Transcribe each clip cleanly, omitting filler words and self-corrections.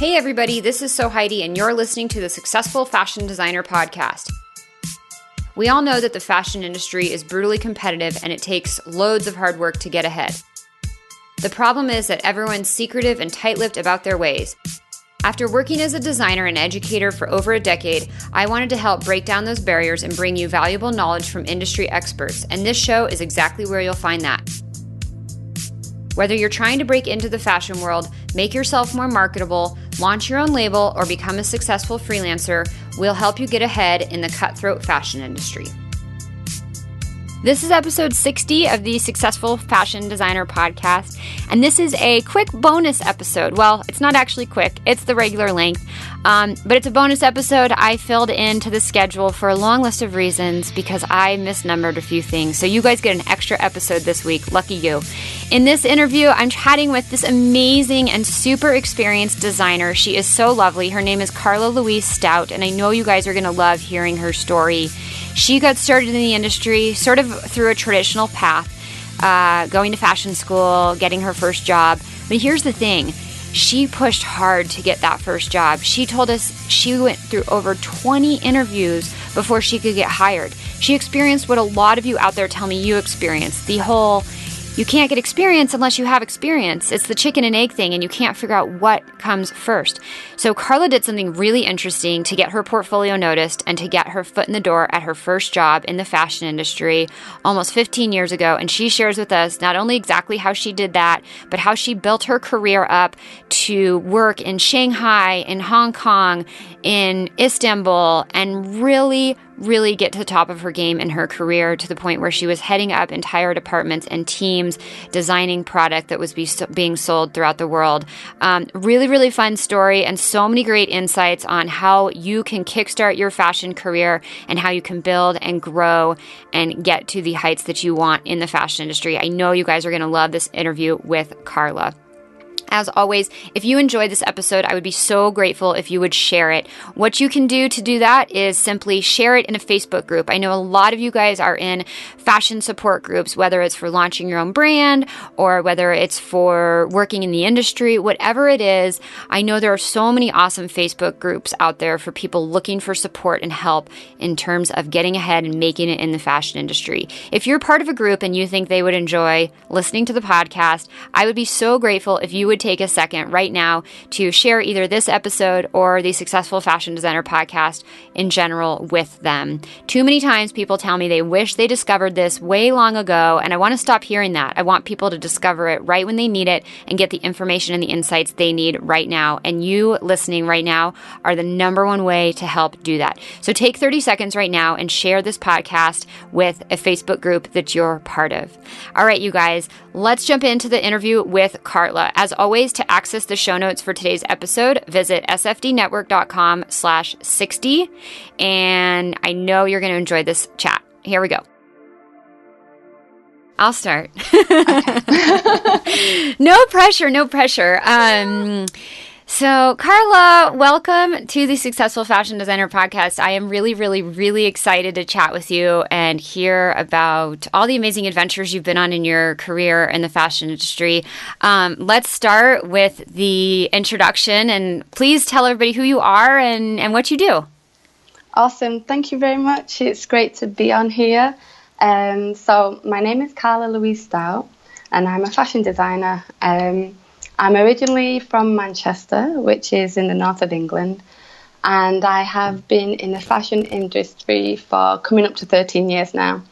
Hey everybody, this is So Heidi, and you're listening to the Successful Fashion Designer Podcast. We all know that the fashion industry is brutally competitive and it takes loads of hard work to get ahead. The problem is that everyone's secretive and tight-lipped about their ways. After working as a designer and educator for over a decade, I wanted to help break down those barriers and bring you valuable knowledge from industry experts, and this show is exactly where you'll find that. Whether you're trying to break into the fashion world, make yourself more marketable, launch your own label, or become a successful freelancer, we'll help you get ahead in the cutthroat fashion industry. This is episode 60 of the Successful Fashion Designer Podcast, and this is a quick bonus episode. Well, it's not actually quick, it's the regular length, but it's a bonus episode I filled into the schedule for a long list of reasons because I misnumbered a few things. So you guys get an extra episode this week. Lucky you. In this interview, I'm chatting with this amazing and super experienced designer. She is so lovely. Her name is Carla Louise Stout, and I know you guys are going to love hearing her story. She got started in the industry sort of through a traditional path, going to fashion school, getting her first job. But here's the thing. She pushed hard to get that first job. She told us she went through over 20 interviews before she could get hired. She experienced what a lot of you out there tell me you experienced. The whole, you can't get experience unless you have experience. It's the chicken and egg thing, and you can't figure out what comes first. So Carla did something really interesting to get her portfolio noticed and to get her foot in the door at her first job in the fashion industry almost 15 years ago. And she shares with us not only exactly how she did that, but how she built her career up to work in Shanghai, in Hong Kong, in Istanbul, and really get to the top of her game in her career to the point where she was heading up entire departments and teams designing product that was being sold throughout the world. Really fun story and so many great insights on how you can kickstart your fashion career and how you can build and grow and get to the heights that you want in the fashion industry. I know you guys are going to love this interview with Carla. As always, if you enjoyed this episode, I would be so grateful if you would share it. What you can do to do that is simply share it in a Facebook group. I know a lot of you guys are in fashion support groups, whether it's for launching your own brand or whether it's for working in the industry, whatever it is. I know there are so many awesome Facebook groups out there for people looking for support and help in terms of getting ahead and making it in the fashion industry. If you're part of a group and you think they would enjoy listening to the podcast, I would be so grateful if you would take a second right now to share either this episode or the Successful Fashion Designer Podcast in general with them. Too many times people tell me they wish they discovered this way long ago, and I want to stop hearing that. I want people to discover it right when they need it and get the information and the insights they need right now. And you listening right now are the number one way to help do that. So take 30 seconds right now and share this podcast with a Facebook group that you're part of. All right, you guys, let's jump into the interview with Carla. As always, to access the show notes for today's episode, visit sfdnetwork.com/60. And I know you're going to enjoy this chat. Here we go. I'll start. No pressure. So, Carla, welcome to the Successful Fashion Designer Podcast. I am really excited to chat with you and hear about all the amazing adventures you've been on in your career in the fashion industry. Let's start with the introduction, and please tell everybody who you are and what you do. Awesome. Thank you very much. It's great to be on here. So, my name is Carla Louise Stout, and I'm a fashion designer. I'm originally from Manchester, which is in the north of England, and I have been in the fashion industry for coming up to 13 years now.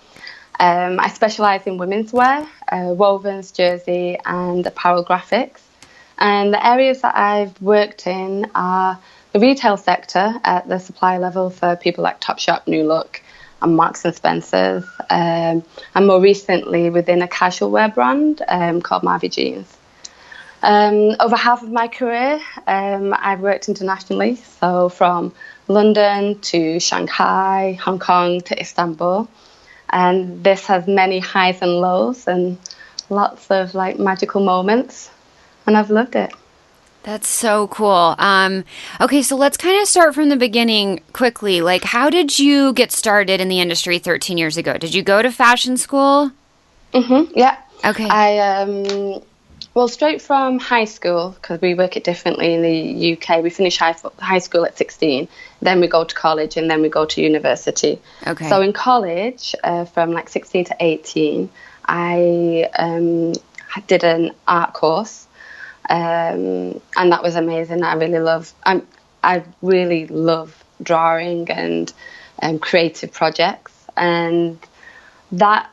I specialise in women's wear, wovens, jersey, and apparel graphics. And the areas that I've worked in are the retail sector at the supply level for people like Topshop, New Look, and Marks and Spencer's, and more recently within a casual wear brand called Marvy Jeans. Over half of my career, I've worked internationally, so from London to Shanghai, Hong Kong to Istanbul, and this has many highs and lows and lots of magical moments, and I've loved it. That's so cool. Okay, so let's kind of start from the beginning quickly. How did you get started in the industry 13 years ago? Did you go to fashion school? Yeah. Okay. Well, straight from high school, because we work it differently in the UK. We finish high school at 16, then we go to college, and then we go to university. Okay. So in college, from like 16 to 18, I did an art course, and that was amazing. I really love drawing and creative projects, and that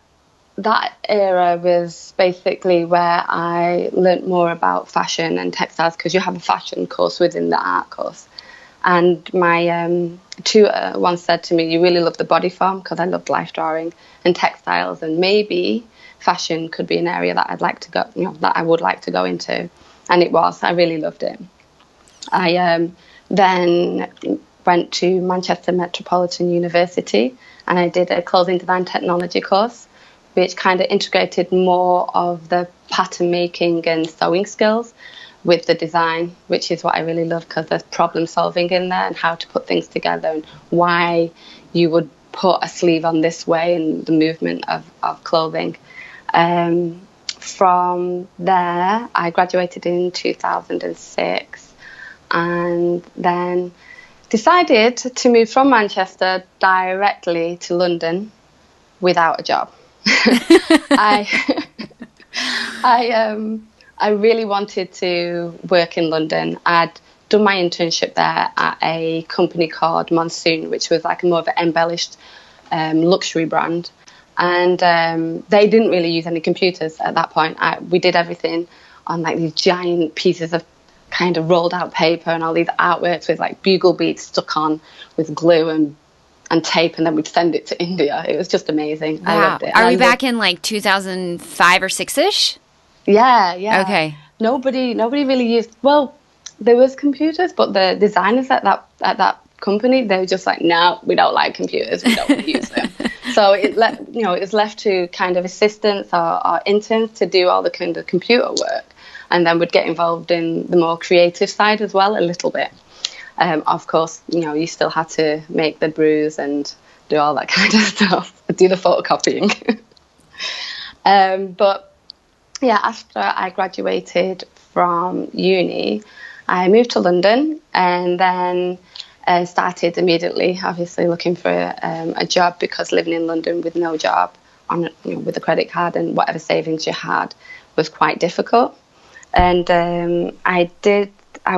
era was basically where I learnt more about fashion and textiles, because you have a fashion course within the art course. And my tutor once said to me, you really love the body form, because I loved life drawing and textiles, and maybe fashion could be an area that I'd like to go, that I would like to go into. And it was. I really loved it. I then went to Manchester Metropolitan University, and I did a clothing design technology course, which kind of integrated more of the pattern making and sewing skills with the design, which is what I really love, because there's problem solving in there and how to put things together and why you would put a sleeve on this way and the movement of clothing. From there, I graduated in 2006, and then decided to move from Manchester directly to London without a job. I really wanted to work in London. I'd done my internship there at a company called Monsoon, which was like more of an embellished luxury brand. And they didn't really use any computers at that point. We did everything on like these giant pieces of kind of rolled out paper and all these artworks with like bugle beads stuck on with glue and tape, and then we'd send it to India. It was just amazing. Wow. I loved it. Are we back in like 2005 or 6-ish? Yeah. Okay. Nobody really used. Well, there was computers, but the designers at that company, they were just like, no, we don't like computers. We don't want to use them. So it was left to kind of assistants or interns to do all the kind of computer work, and then we'd get involved in the more creative side as well a little bit. Of course, you still had to make the brews and do all that kind of stuff, do the photocopying. But yeah, after I graduated from uni, I moved to London, and then started immediately, obviously, looking for a job, because living in London with no job, with a credit card and whatever savings you had, was quite difficult. And I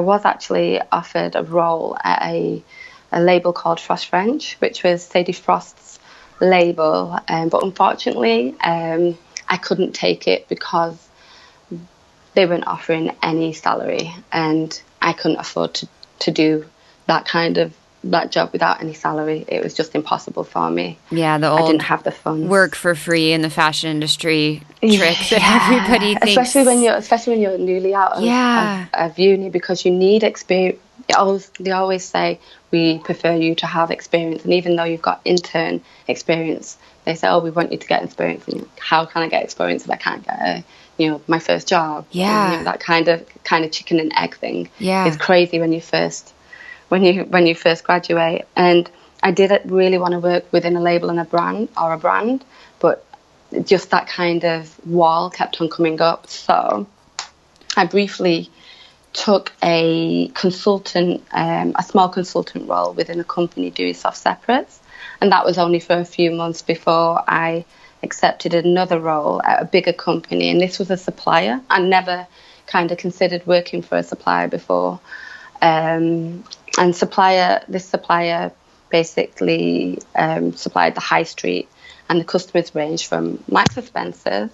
was actually offered a role at a label called Frost French, which was Sadie Frost's label. But unfortunately, I couldn't take it because they weren't offering any salary, and I couldn't afford to do that job without any salary. It was just impossible for me. Yeah, I didn't have the funds. Work for free in the fashion industry trick that everybody thinks. Especially when you're newly out of uni, because you need experience. They always say, we prefer you to have experience, and even though you've got intern experience, they say, oh, we want you to get experience. And how can I get experience if I can't get my first job? Yeah, and, that kind of chicken and egg thing. Yeah, is crazy when you first graduate. And I didn't really want to work within a label and a brand, but just that kind of wall kept on coming up. So I briefly took a small consultant role within a company doing soft separates, and that was only for a few months before I accepted another role at a bigger company, and this was a supplier. I never kind of considered working for a supplier before. And this supplier basically supplied the high street, and the customers ranged from Marks and Spencer's,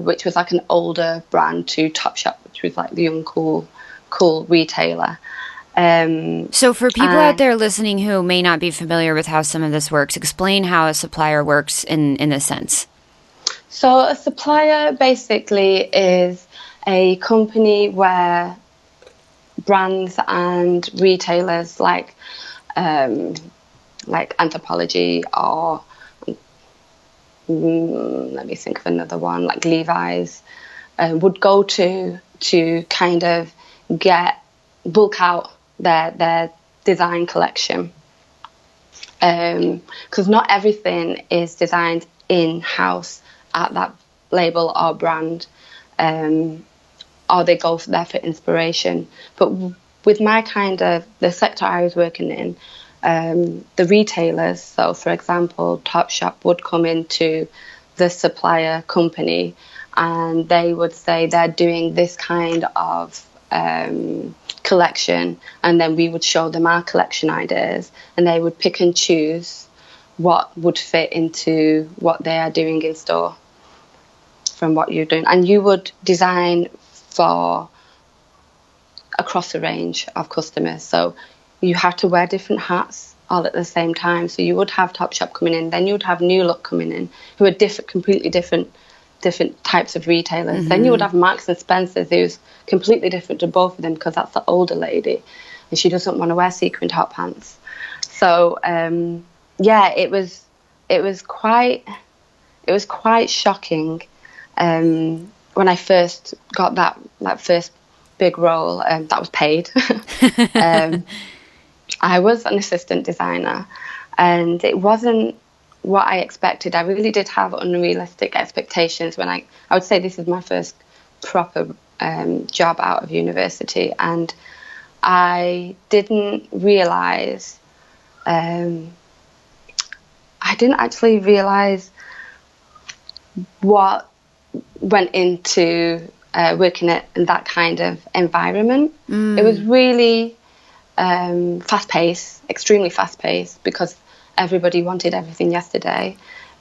which was like an older brand, to Topshop, which was like the young, cool retailer. So for people out there listening who may not be familiar with how some of this works, explain how a supplier works in this sense. So a supplier basically is a company where brands and retailers like Anthropologie, or let me think of another one, like Levi's, would go to kind of bulk out their design collection, because not everything is designed in-house at that label or brand. or they go there for inspiration. But with my the sector I was working in, the retailers, so for example, Topshop would come into the supplier company and they would say they're doing this kind of collection, and then we would show them our collection ideas and they would pick and choose what would fit into what they are doing in store from what you're doing. And you would design for across a range of customers, so you have to wear different hats all at the same time. So you would have Topshop coming in, then you would have New Look coming in, who are completely different types of retailers. Then you would have Marks and Spencer's, who's completely different to both of them because that's the older lady and she doesn't want to wear sequined hot pants. So it was quite shocking when I first got that first big role that was paid. I was an assistant designer and it wasn't what I expected. I really did have unrealistic expectations when I would say this is my first proper job out of university, and I didn't actually realize what went into working in that kind of environment. It was really fast-paced, extremely fast-paced, because everybody wanted everything yesterday.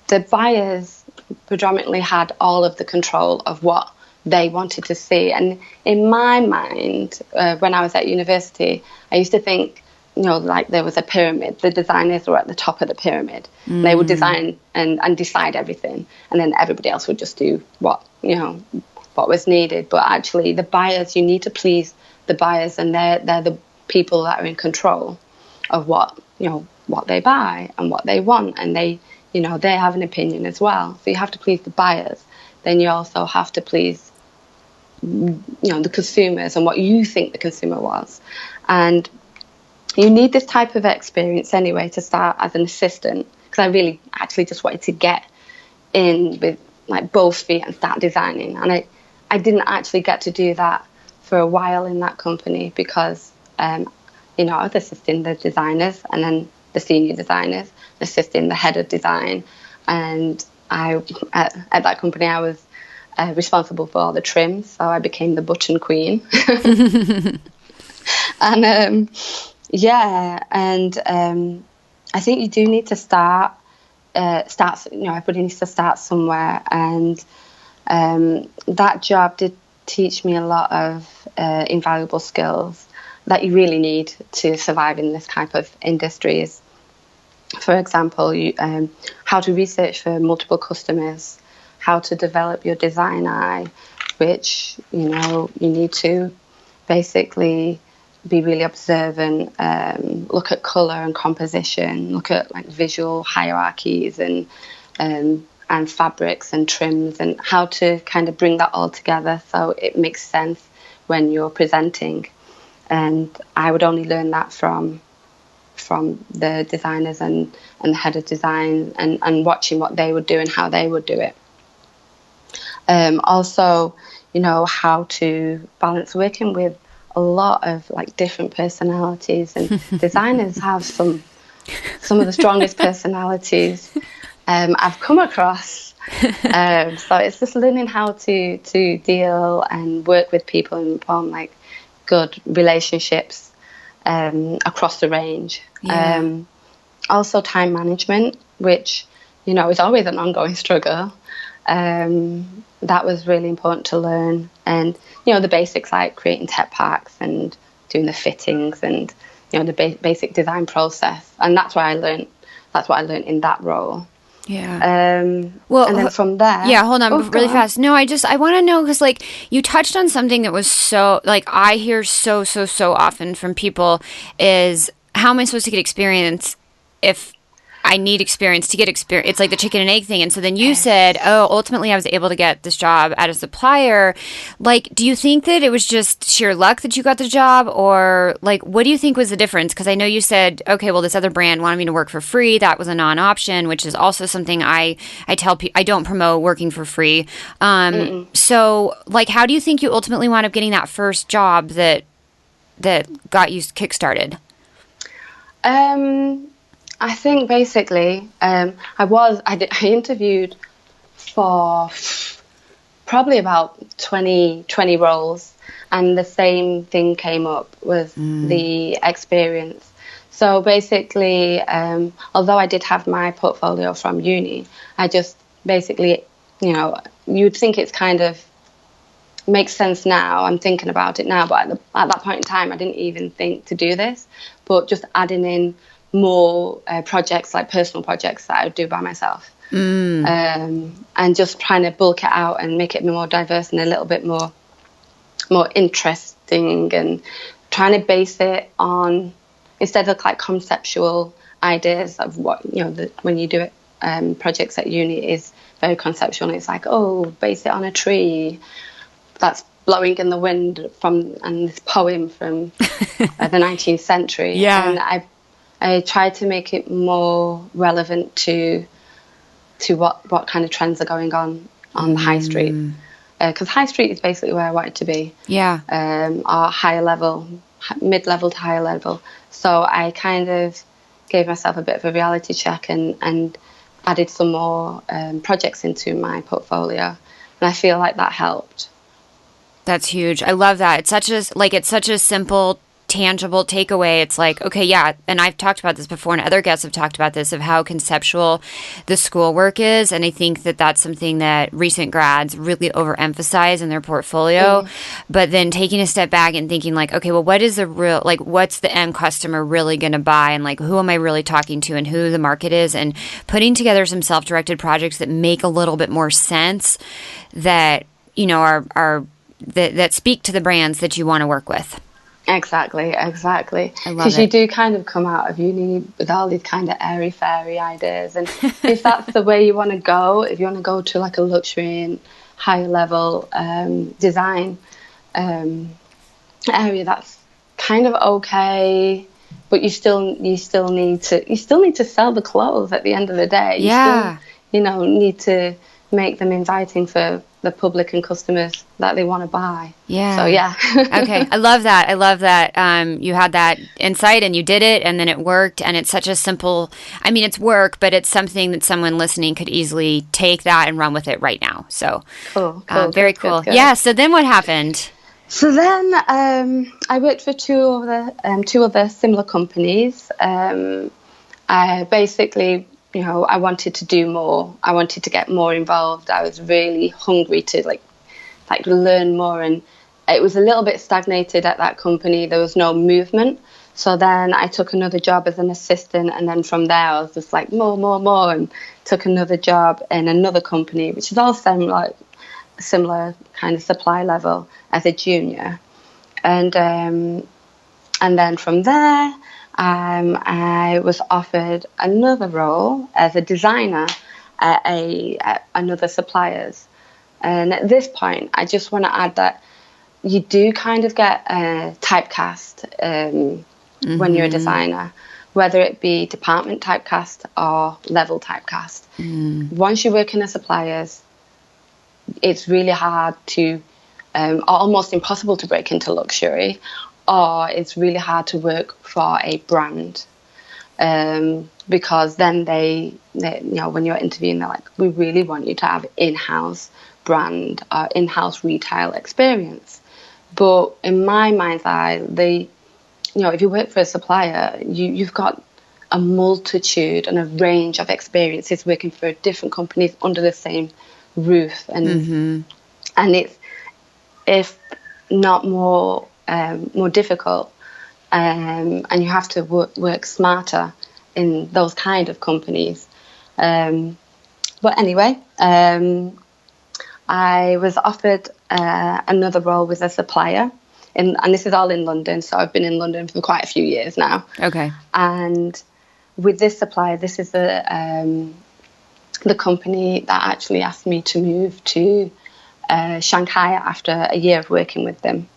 The buyers predominantly had all of the control of what they wanted to see. And in my mind, when I was at university, I used to think, like there was a pyramid. The designers were at the top of the pyramid. They would design and decide everything. And then everybody else would just do what was needed. But actually, the buyers, you need to please the buyers, and they're the people that are in control of what they buy and what they want, and they have an opinion as well. So you have to please the buyers. Then you also have to please the consumers and what you think the consumer wants. And you need this type of experience anyway to start as an assistant, because I really actually just wanted to get in with like both feet and start designing. And I didn't actually get to do that for a while in that company because I was assisting the designers and then the senior designers, assisting the head of design. And at that company I was responsible for all the trims, so I became the button queen. And I think you do need to start. Everybody needs to start somewhere, and that job did teach me a lot of invaluable skills that you really need to survive in this type of industries. For example, how to research for multiple customers, how to develop your design eye, which you need to basically be really observant, look at color and composition, look at like visual hierarchies and fabrics and trims, and how to kind of bring that all together so it makes sense when you're presenting. And I would only learn that from the designers and the head of design and watching what they would do and how they would do it. Also, how to balance working with a lot of like different personalities, and designers have some of the strongest personalities I've come across. So it's just learning how to deal and work with people and form like good relationships across the range. Yeah. Also time management, which is always an ongoing struggle. That was really important to learn, and the basics like creating tech packs and doing the fittings and the basic design process. And that's what I learned in that role. Yeah. Well, and then from there. Yeah, hold on, really fast. No, I want to know, because like you touched on something that was so like I hear so often from people is, how am I supposed to get experience if I need experience to get experience. It's like the chicken and egg thing. And so then you said, oh, ultimately I was able to get this job at a supplier. Like, do you think that it was just sheer luck that you got the job? Or like, what do you think was the difference? Because I know you said, okay, well, this other brand wanted me to work for free. That was a non-option, which is also something I tell people, I don't promote working for free. So like, how do you think you ultimately wound up getting that first job that got you kickstarted? I think basically, I interviewed for probably about 20 roles, and the same thing came up with the experience. So basically, although I did have my portfolio from uni, I just basically, you'd think it's kind of makes sense now. I'm thinking about it now, but at that point in time, I didn't even think to do this. But just adding in more projects, like personal projects that I would do by myself, and just trying to bulk it out and make it more diverse and a little bit more interesting, and trying to base it on, instead of like conceptual ideas of what when you do it, projects at uni is very conceptual. It's like, oh, base it on a tree that's blowing in the wind and this poem from the 19th century. Yeah. And I tried to make it more relevant to what kind of trends are going on the high street. Because high street is basically where I wanted to be. Yeah. Or higher level, mid-level to higher level. So I kind of gave myself a bit of a reality check and added some more projects into my portfolio. And I feel like that helped. That's huge. I love that. It's such a simple, tangible takeaway. It's like, okay, yeah. And I've talked about this before, and other guests have talked about this, of how conceptual the schoolwork is. And I think that that's something that recent grads really overemphasize in their portfolio. But then taking a step back and thinking like, okay, well, what is the real, like, what's the end customer really going to buy? And like, who am I really talking to, and who the market is? And putting together some self-directed projects that make a little bit more sense, that, are that speak to the brands that you want to work with. Exactly. I love it. Because you do kind of come out of uni with all these kind of airy-fairy ideas. And if that's the way you want to go, if you want to go to like a luxury and higher level design area, that's kind of okay. But you still need to sell the clothes at the end of the day. Yeah. You still, need to make them inviting for the public and customers that they want to buy. Yeah. So yeah. Okay. I love that. You had that insight and you did it, and then it worked. And it's such a simple, it's work, but it's something that someone listening could easily take that and run with it right now. So cool. Very cool. Good. Yeah. So then what happened? So then I worked for two other similar companies. I basically, I wanted to do more. I wanted to get more involved. I was really hungry to like learn more, and it was a little bit stagnated at that company. There was no movement. So then I took another job as an assistant, and then from there I was just like more, and took another job in another company, which is all similar kind of supply level, as a junior. And then from there I was offered another role as a designer at another supplier's. And at this point, I just want to add that you do kind of get typecast when you're a designer, whether it be department typecast or level typecast. Once you work in a supplier's, it's really hard to, almost impossible to break into luxury, or it's really hard to work for a brand, because then they when you're interviewing, they're like, we really want you to have in-house brand or in-house retail experience. But in my mind's eye, if you work for a supplier, you've got a multitude and a range of experiences working for different companies under the same roof, and it's, if not more difficult, and you have to work smarter in those kind of companies. But anyway, I was offered another role with a supplier, and this is all in London. So I've been in London for quite a few years now. Okay. And with this supplier, this is the company that actually asked me to move to Shanghai after a year of working with them.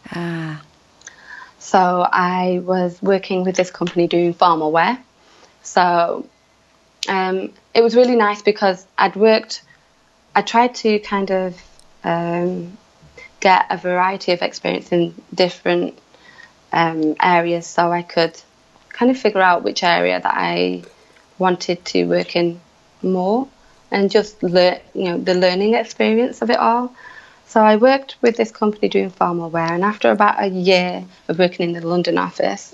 So I was working with this company doing formal wear. So it was really nice because I tried to kind of get a variety of experience in different areas, so I could kind of figure out which area that I wanted to work in more, and just learn, the learning experience of it all. So I worked with this company doing formal wear, and after about a year of working in the London office,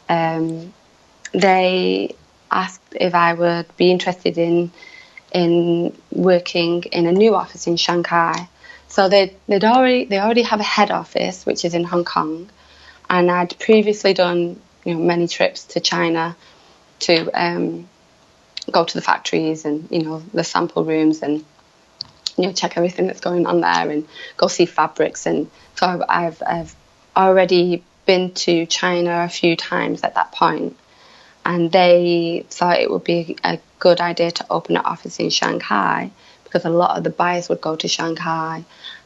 they asked if I would be interested in working in a new office in Shanghai. So they already have a head office, which is in Hong Kong, and I'd previously done many trips to China to go to the factories and the sample rooms and check everything that's going on there and go see fabrics. And so I've already been to China a few times at that point, and they thought it would be a good idea to open an office in Shanghai because a lot of the buyers would go to Shanghai,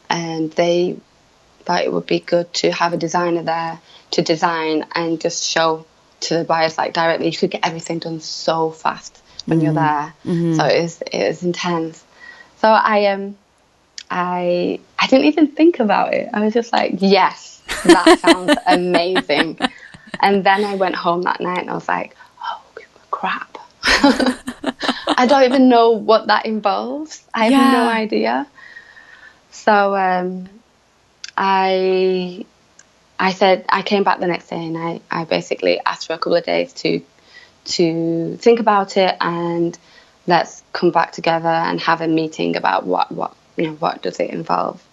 and they thought it would be good to have a designer there to design and just show to the buyers directly. You could get everything done so fast when you're there. So it was intense. So I didn't even think about it. I was just like, yes, that sounds amazing. And then I went home that night and I was like, oh crap. I don't even know what that involves. I have no idea. So I came back the next day and I basically asked for a couple of days to think about it, and let's come back together and have a meeting about what does it involve.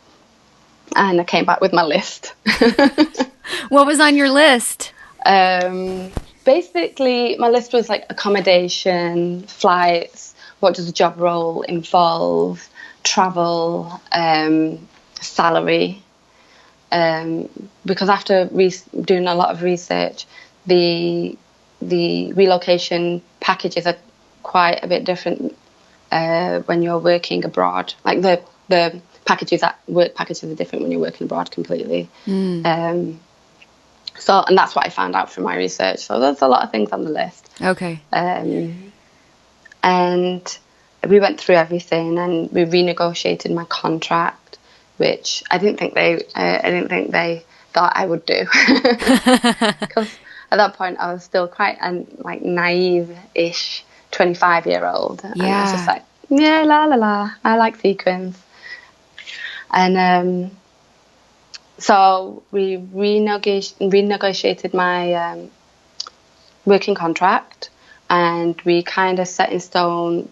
And I came back with my list. What was on your list? Basically, my list was like accommodation, flights, what does the job role involve, travel, salary. Because after doing a lot of research, the relocation packages are quite a bit different when you're working abroad. Like the work packages are different when you're working abroad completely. So, and that's what I found out from my research. So there's a lot of things on the list. Okay. And we went through everything, and we renegotiated my contract, which I didn't think they thought I would do, because at that point I was still quite naive-ish 25-year-old. And I was just like, yeah, la, I like sequins. And so we renegotiated my working contract, and we kind of set in stone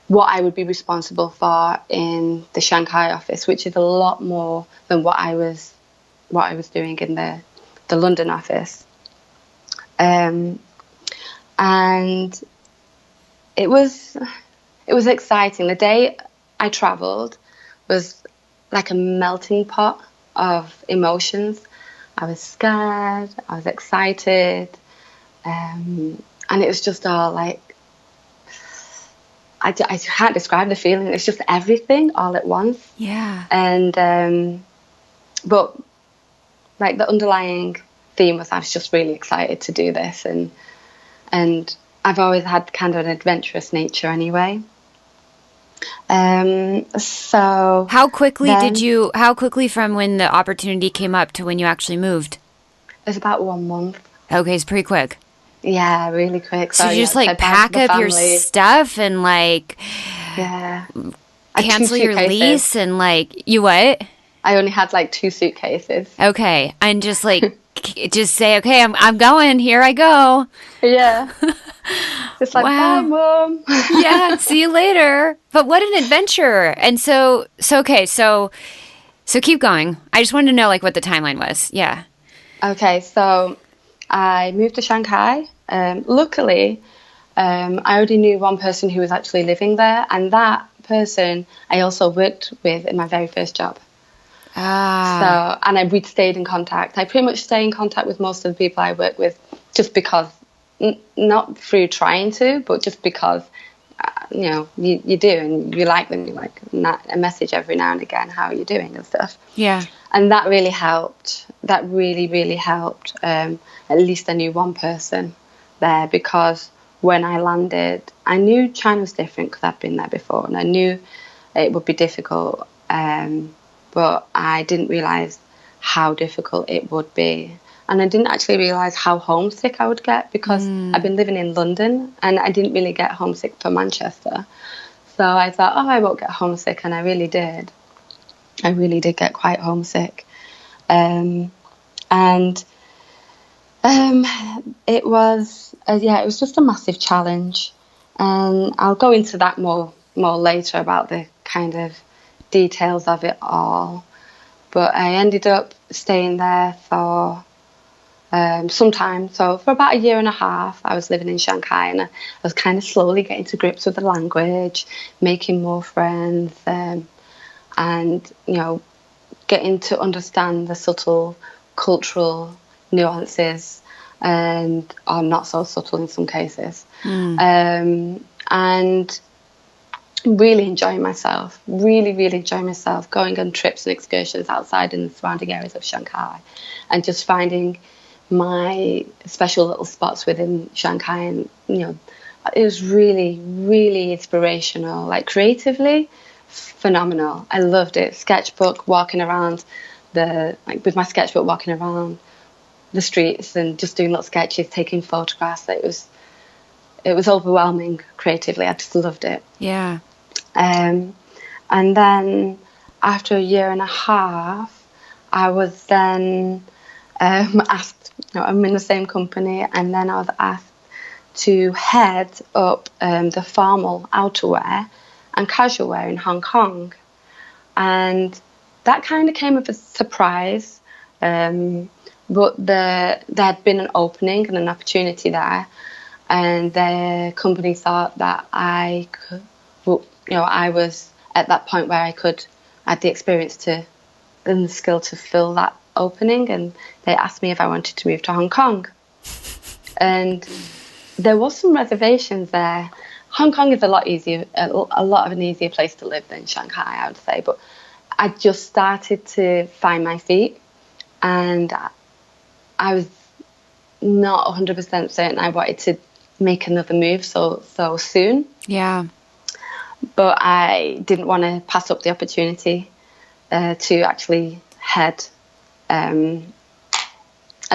what I would be responsible for in the Shanghai office, which is a lot more than what I was doing in the London office. And it was exciting. The day I travelled was like a melting pot of emotions. I was scared, I was excited, and it was just all like, I can't describe the feeling. It's just everything all at once. Yeah. And but like the underlying theme was I was just really excited to do this, and I've always had kind of an adventurous nature anyway. So how quickly from when the opportunity came up to when you actually moved? It was about 1 month. Okay, it's pretty quick. Yeah, really quick. So you just pack up your stuff and cancel your lease and you what? I only had 2 suitcases. Okay, and just just say, okay, I'm going. Here I go. Yeah. Just wow. Bye, Mom. Yeah, see you later. But what an adventure. And so keep going. I just wanted to know what the timeline was. Yeah. Okay, so I moved to Shanghai. Luckily, I already knew one person who was actually living there, and that person I also worked with in my very first job. So, we'd stayed in contact. I pretty much stay in contact with most of the people I work with just because, not through trying to, but just because, you do, and you like them, you like a message every now and again, how are you doing and stuff. Yeah. And that really helped. That really, really helped. At least I knew one person there, because when I landed, I knew China was different because I'd been there before, and I knew it would be difficult, but I didn't realise how difficult it would be. And I didn't actually realise how homesick I would get, because I've been living in London and I didn't really get homesick for Manchester. So I thought, I won't get homesick, and I really did. I really did get quite homesick. It was just a massive challenge. And I'll go into that more later about the kind of details of it all. But I ended up staying there for some time. So for about 1.5 years, I was living in Shanghai, and I was kind of slowly getting to grips with the language, making more friends, and getting to understand the subtle cultural nuances, and are not so subtle in some cases. And really enjoying myself, going on trips and excursions outside in the surrounding areas of Shanghai, and just finding my special little spots within Shanghai. And it was really, really inspirational, like creatively phenomenal. I loved it. Sketchbook, walking around with my sketchbook, walking around the streets and just doing little sketches, taking photographs. It was overwhelming creatively. I just loved it. Yeah. And then after 1.5 years, I was then asked, I'm in the same company, and then I was asked to head up the formal outerwear and casual wear in Hong Kong. And that kind of came as a surprise, but there had been an opening and an opportunity there, and the company thought that I was at that point where I had the experience and the skill to fill that opening, and they asked me if I wanted to move to Hong Kong. And there was some reservations there. Hong Kong is a lot of an easier place to live than Shanghai, I would say, but I just started to find my feet, and I was not 100% certain I wanted to make another move so soon. Yeah. But I didn't want to pass up the opportunity to actually head a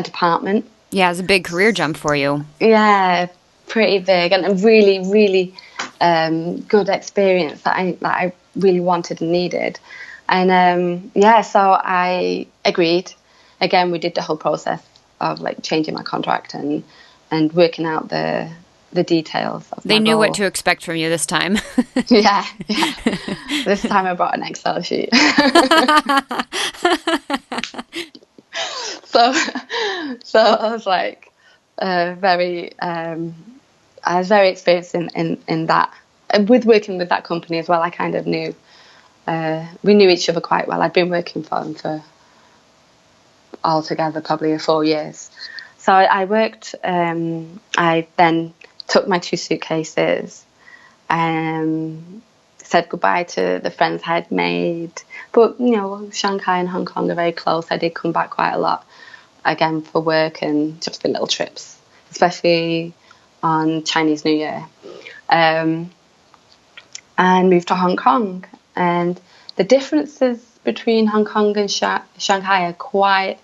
department. Yeah, it's a big career jump for you. Yeah, pretty big, and a really, really good experience that I really wanted and needed. And so I agreed. Again, we did the whole process of changing my contract and working out the details of They my knew role. what to expect from you this time. Yeah. This time I brought an Excel sheet. So I was I was very experienced in that. With working with that company as well, I kind of knew, we knew each other quite well. I'd been working for them for altogether probably 4 years. So I worked, I then took my 2 suitcases, said goodbye to the friends I had made. But, Shanghai and Hong Kong are very close. I did come back quite a lot, again, for work and just for little trips, especially on Chinese New Year. And moved to Hong Kong. And the differences between Hong Kong and Shanghai are quite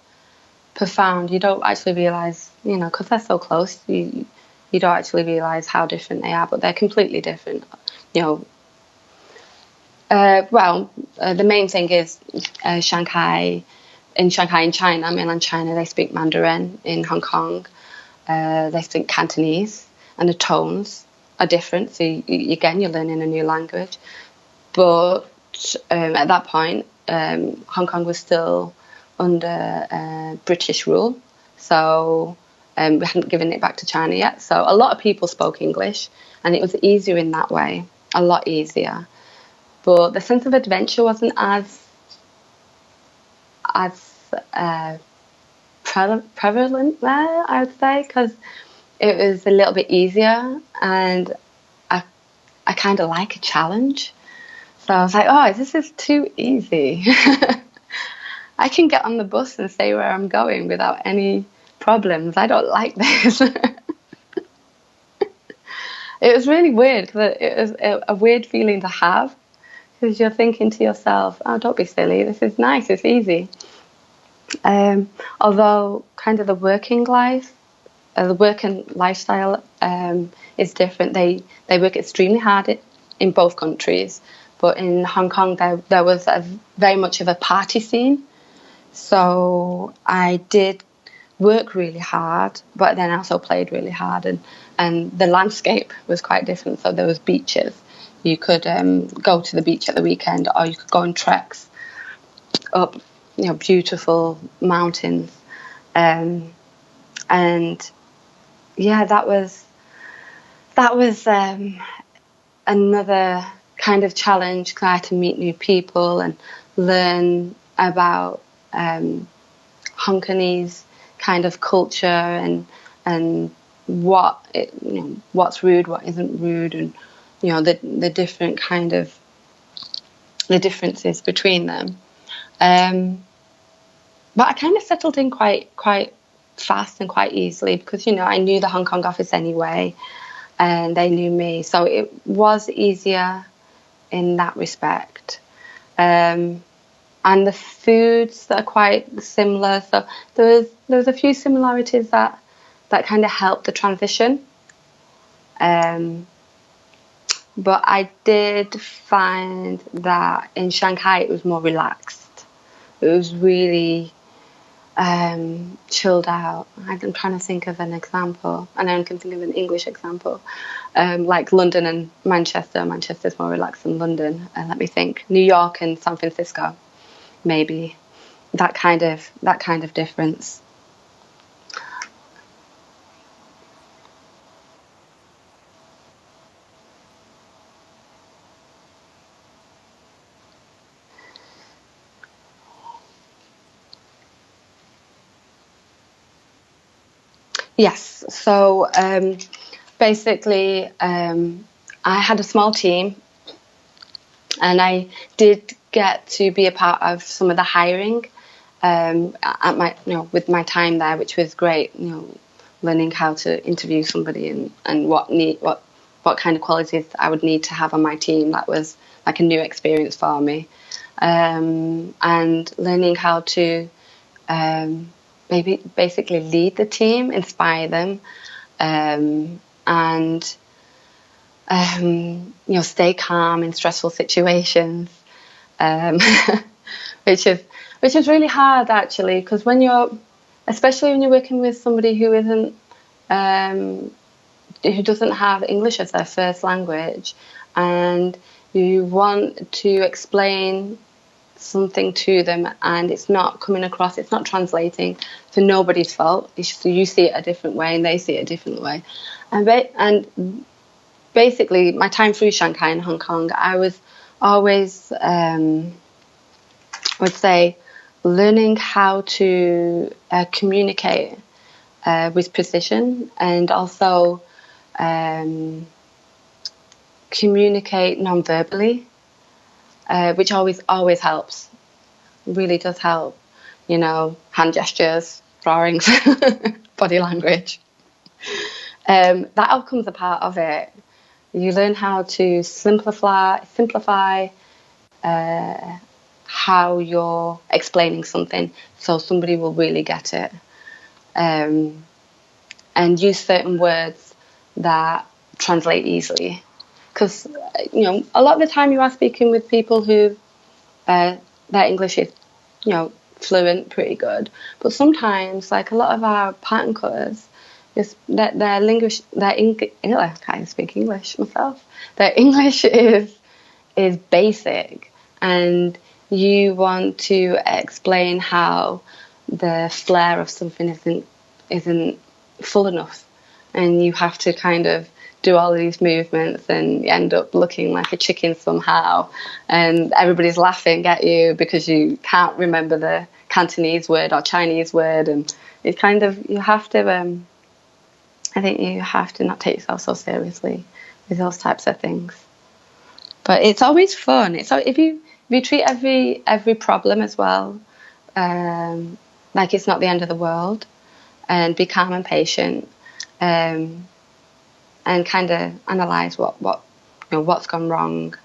profound. You don't actually realise, because they're so close, you don't actually realise how different they are, but they're completely different. The main thing is Shanghai and China, mainland China, they speak Mandarin. In Hong Kong, they speak Cantonese, and the tones are different. So you're learning a new language. But at that point, Hong Kong was still under British rule, so we hadn't given it back to China yet. So a lot of people spoke English, and it was easier in that way, a lot easier. But the sense of adventure wasn't as prevalent there, I would say, because it was a little bit easier, and I kind of like a challenge. So I was like, oh, this is too easy. I can get on the bus and say where I'm going without any problems. I don't like this. It was really weird, because it was a weird feeling to have, because you're thinking to yourself, oh, don't be silly, this is nice, it's easy. Although kind of the working lifestyle is different. They work extremely hard in both countries, but in Hong Kong there was very much of a party scene. So I did work really hard, but then I also played really hard, and the landscape was quite different. So there was beaches. You could go to the beach at the weekend, or you could go on treks up, beautiful mountains, and yeah, that was another kind of challenge, because I had to meet new people and learn about Hong Kongese kind of culture, and what's rude, what isn't rude, and the different kind of the differences between them. But I kind of settled in quite fast and quite easily, because I knew the Hong Kong office anyway, and they knew me, so it was easier in that respect. And the foods that are quite similar, so there was a few similarities that kind of helped the transition. But I did find that in Shanghai it was more relaxed. It was really chilled out. I'm trying to think of an example, and I can think of an English example, like London and Manchester. Manchester's more relaxed than London. Let me think. New York and San Francisco, maybe that kind of difference. Yes. So basically, I had a small team, and I did get to be a part of some of the hiring at my, with my time there, which was great. Learning how to interview somebody, and what kind of qualities I would need to have on my team. That was like a new experience for me, and learning how to basically lead the team, inspire them, and stay calm in stressful situations, which is really hard, actually, because especially when you're working with somebody who doesn't have English as their first language, and you want to explain something to them, and it's not coming across, it's not translating, for nobody's fault. So you see it a different way, and they see it a different way, and basically, my time through Shanghai and Hong Kong, I was always, I would say, learning how to communicate with precision, and also communicate non-verbally, which always helps. Really does help. Hand gestures, drawings, body language. That all comes a part of it. You learn how to simplify how you're explaining something, so somebody will really get it, and use certain words that translate easily. Because a lot of the time you are speaking with people who their English is fluent, pretty good, but sometimes, like a lot of our pattern cutters, their English, I can't speak English myself. Their English is basic, and you want to explain how the flair of something isn't full enough, and you have to kind of do all of these movements, and you end up looking like a chicken somehow, and everybody's laughing at you because you can't remember the Cantonese word or Chinese word, and it's kind of, you have to I think you have to not take yourself so seriously with those types of things. But it's always fun. It's if you treat every problem as well, like it's not the end of the world, and be calm and patient, and kind of analyze what's gone wrong.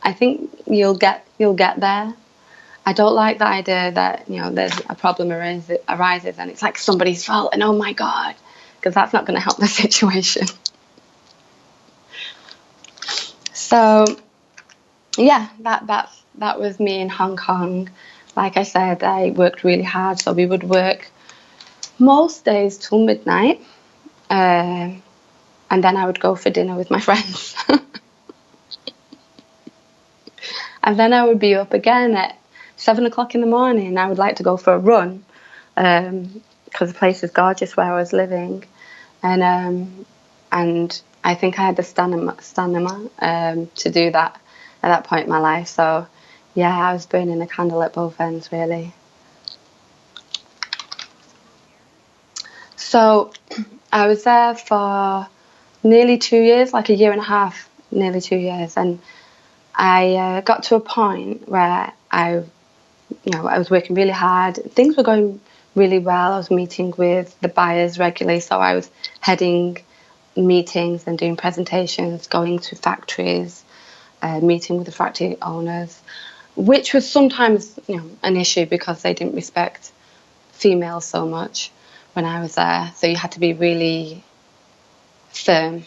I think you'll get there. I don't like the idea that there's a problem arises and it's like somebody's fault and oh my god, because that's not going to help the situation. So yeah, that was me in Hong Kong. Like I said, I worked really hard, so we would work most days till midnight, and then I would go for dinner with my friends. And then I would be up again at 7 o'clock in the morning. I would like to go for a run, because the place is gorgeous where I was living, and I think I had the stamina to do that at that point in my life. So yeah, I was burning a candle at both ends, really. So I was there for nearly 2 years, like a year and a half, nearly 2 years, and I got to a point where I was working really hard. Things were going really well. I was meeting with the buyers regularly, so I was heading meetings and doing presentations, going to factories, meeting with the factory owners, which was sometimes an issue because they didn't respect females so much when I was there. So you had to be really firm.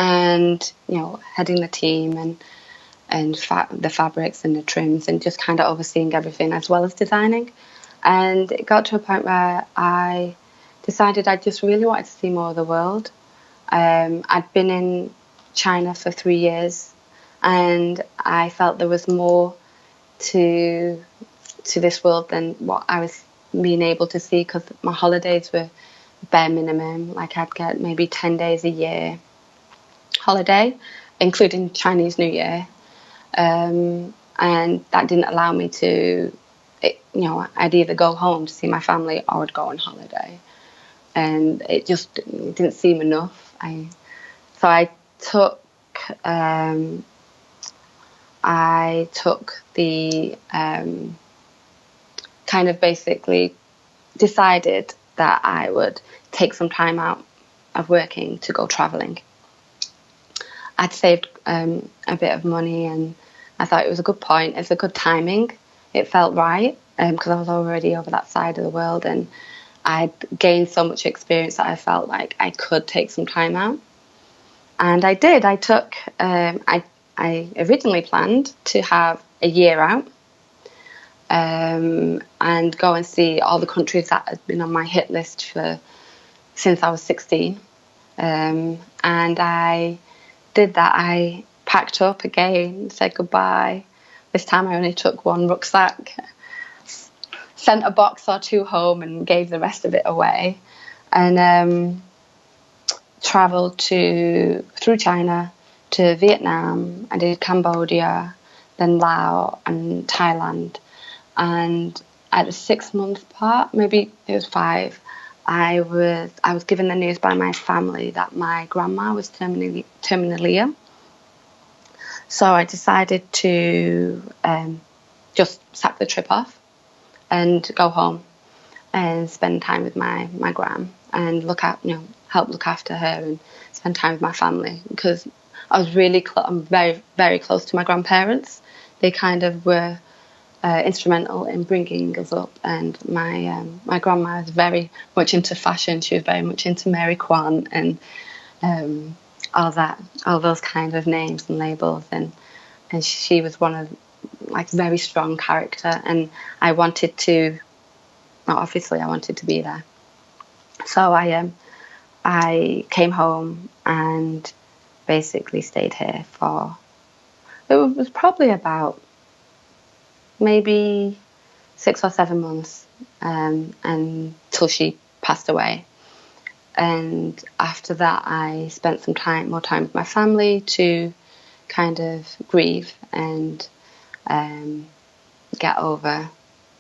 And heading the team and the fabrics and the trims and just kind of overseeing everything as well as designing. And it got to a point where I decided I just really wanted to see more of the world. I'd been in China for 3 years, and I felt there was more to this world than what I was being able to see, because my holidays were bare minimum. Like I'd get maybe 10 days a year holiday, including Chinese New Year, and that didn't allow me to, I'd either go home to see my family or I'd go on holiday, and it didn't seem enough. So I took the kind of basically decided that I would take some time out of working to go traveling. I'd saved a bit of money, and I thought it was a good point. It's a good timing. It felt right, because I was already over that side of the world, and I'd gained so much experience that I felt like I could take some time out. And I did. I took. I originally planned to have a year out, and go and see all the countries that had been on my hit list since I was 16. And I did that. I packed up again, said goodbye. This time I only took one rucksack, sent a box or two home and gave the rest of it away, and travelled through China to Vietnam. I did Cambodia, then Laos and Thailand. And at a 6 month part, maybe it was 5, I was given the news by my family that my grandma was terminally ill. So I decided to just sack the trip off and go home and spend time with my gran and help look after her and spend time with my family, because I was I'm very, very close to my grandparents. They kind of were instrumental in bringing us up, and my grandma was very much into fashion. She was very much into Mary Quant and all those kind of names and labels, and she was one of very strong character, and I wanted to be there. So I came home and basically stayed here it was probably about maybe 6 or 7 months, until she passed away. And after that, I spent more time with my family to kind of grieve and get over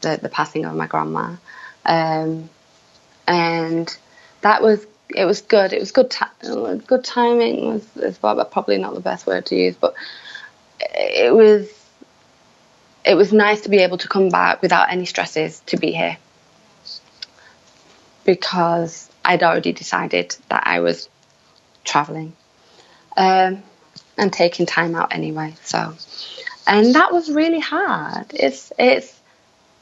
the passing of my grandma. and it was good. It was good timing is probably not the best word to use, but it was nice to be able to come back without any stresses to be here, because I'd already decided that I was traveling and taking time out anyway. So, and that was really hard. It's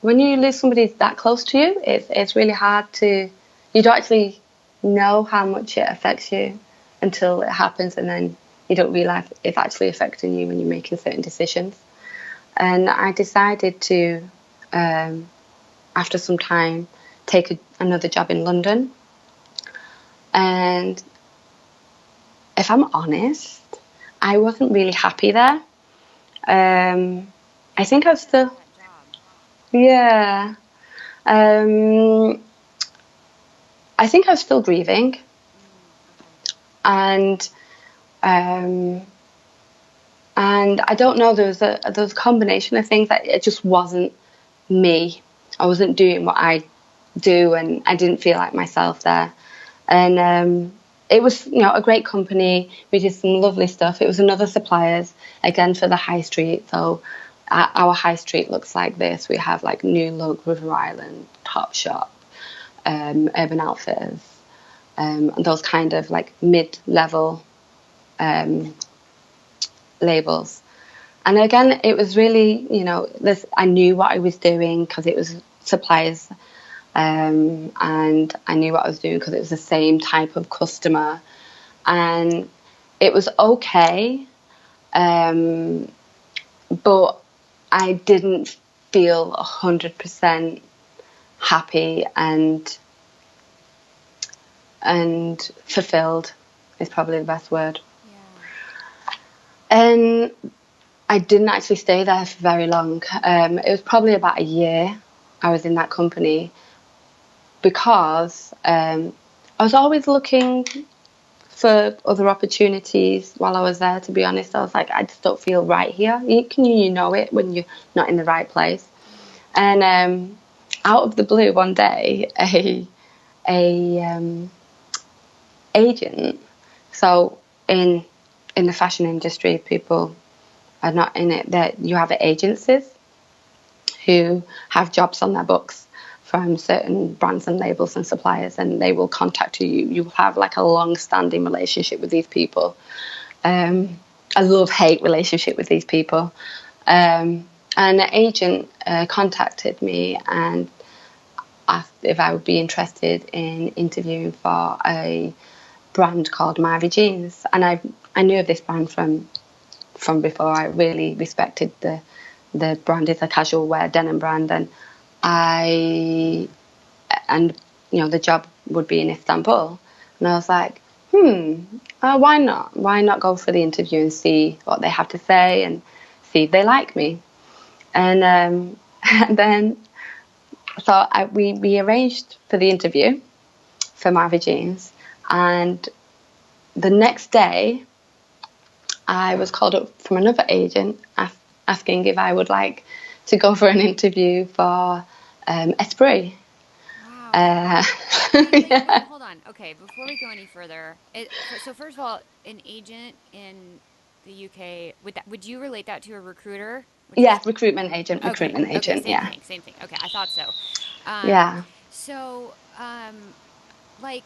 when you lose somebody that close to you, it's really hard to, you don't actually know how much it affects you until it happens, and then you don't realize it's actually affecting you when you're making certain decisions. And I decided to, after some time, take another job in London. And if I'm honest, I wasn't really happy there. I think I was still, yeah. I think I was still grieving, and I don't know. There was a combination of things that it just wasn't me. I wasn't doing what I do, and I didn't feel like myself there. And it was, a great company. We did some lovely stuff. It was another suppliers, again, for the high street. So our high street looks like this. We have like New Look, River Island, Topshop, Urban Outfitters, and those kind of like mid-level labels. And again, it was really, I knew what I was doing because it was suppliers. And I knew what I was doing because it was the same type of customer, and it was okay, but I didn't feel 100% happy and fulfilled is probably the best word. Yeah. And I didn't actually stay there for very long. It was probably about a year I was in that company, because I was always looking for other opportunities while I was there, to be honest. I was like, I just don't feel right here. You know it when you're not in the right place. And out of the blue one day, a agent, so in the fashion industry, people are not in it, that you have agencies who have jobs on their books from certain brands and labels and suppliers, and they will contact you. You have like a long-standing relationship with these people, a love-hate relationship with these people. And an agent contacted me and asked if I would be interested in interviewing for a brand called Marvy Jeans. And I knew of this brand from before. I really respected the brand. It's a casual wear denim brand, and the job would be in Istanbul, and I was like, why not? Why not go for the interview and see what they have to say and see if they like me? And then so we arranged for the interview for Marvy Jeans, and the next day I was called up from another agent asking if I would like to go for an interview for Esprit. Wow. Yeah. Hold on. Okay, before we go any further, so first of all, an agent in the UK, would you relate that to a recruiter? Yes, recruitment agent. Okay, same thing. Okay, I thought so. Yeah. So, like,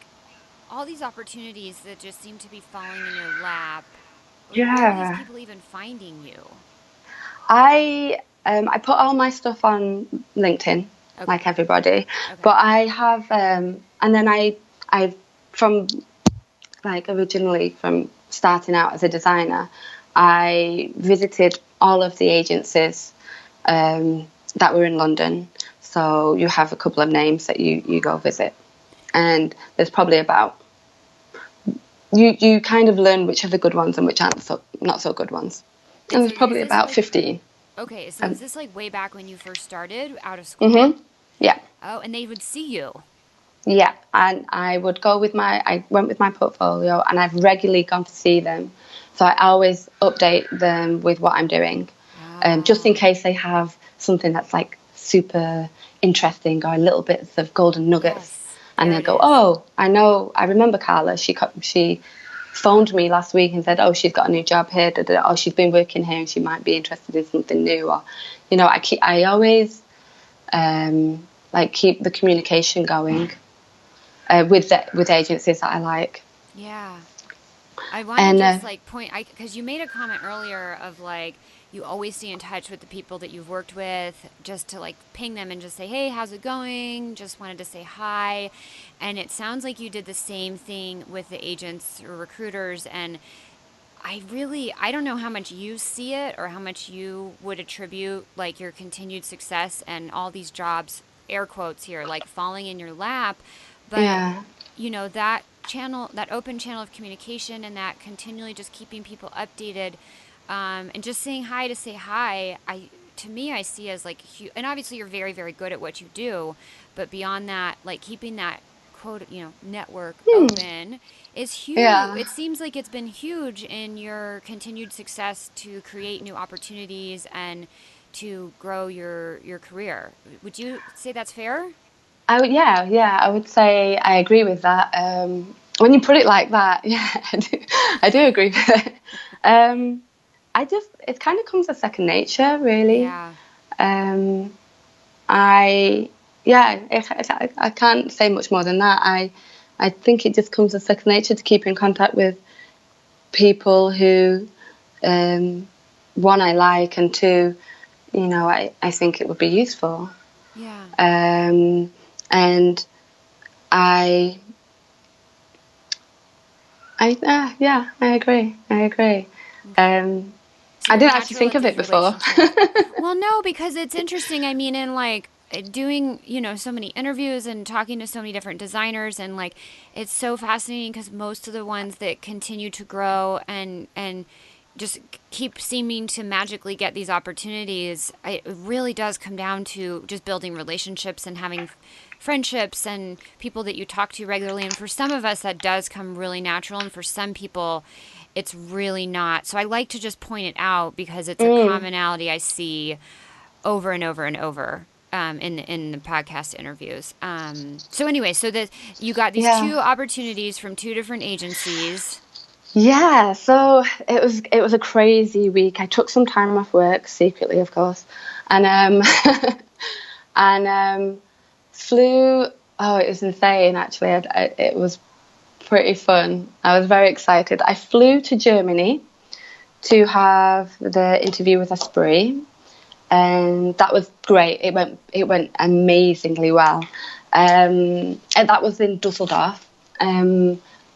all these opportunities that just seem to be falling in your lap, where are these people even finding you? I put all my stuff on LinkedIn, like everybody, but I have, and then I from like originally from starting out as a designer, I visited all of the agencies that were in London. So you have a couple of names that you go visit, and there's probably about, you kind of learn which are the good ones and which aren't not so good ones. And there's probably about 15. Okay, so is this like way back when you first started out of school? Mm-hmm. Yeah. Oh, and they would see you. Yeah, and I would go I went with my portfolio, and I've regularly gone to see them. So I always update them with what I'm doing, just in case they have something that's like super interesting or little bits of golden nuggets. Yes. And they'll go, oh, I remember Carla. She phoned me last week and said, oh, she's got a new job here. Oh, she's been working here and she might be interested in something new. Or, I always keep the communication going with agencies that I like. Yeah. I want to just point, because you made a comment earlier of you always stay in touch with the people that you've worked with, just to ping them and just say, hey, how's it going? Just wanted to say hi. And it sounds like you did the same thing with the agents or recruiters. And I don't know how much you see it or how much you would attribute your continued success and all these jobs, air quotes here, falling in your lap. But, that channel, that open channel of communication and that continually just keeping people updated and just saying hi to say hi, to me, I see as huge. And obviously you're very, very good at what you do. But beyond that, keeping that quote, network open is huge. Yeah. It seems like it's been huge in your continued success to create new opportunities and to grow your career. Would you say that's fair? I would say I agree with that. When you put it like that, yeah, I do agree with it. It kind of comes as second nature, really. Yeah. I can't say much more than that. I think it just comes as second nature to keep in contact with people who, one, I like, and two, I think it would be useful. Yeah. And I agree. Okay. I didn't actually think of it before. Well, no, because it's interesting. I mean, in doing, so many interviews and talking to so many different designers, and it's so fascinating because most of the ones that continue to grow and just keep seeming to magically get these opportunities, it really does come down to just building relationships and having friendships and people that you talk to regularly. And for some of us, that does come really natural. And for some people, it's really not. So I like to just point it out because it's a commonality I see over and over and over in the podcast interviews. So anyway, you got these two opportunities from two different agencies. Yeah, so it was a crazy week. I took some time off work secretly, of course, and flew. Oh, it was insane. Actually, it was pretty fun. I was very excited. I flew to Germany to have the interview with Esprit, and that was great. It went amazingly well. And that was in Dusseldorf.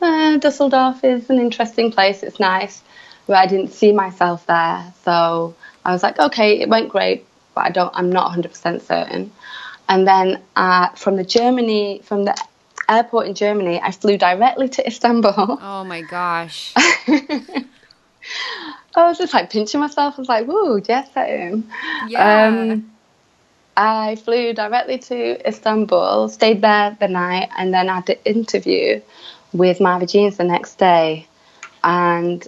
Dusseldorf is an interesting place. It's nice, but I didn't see myself there. So I was like, okay, it went great, but I'm not 100% certain. And then from the airport in Germany, I flew directly to Istanbul. Oh my gosh. I was just pinching myself. I was like, woo, yes, I am. Yeah. I flew directly to Istanbul, stayed there the night, and then I had the interview with Marva Jeans the next day, and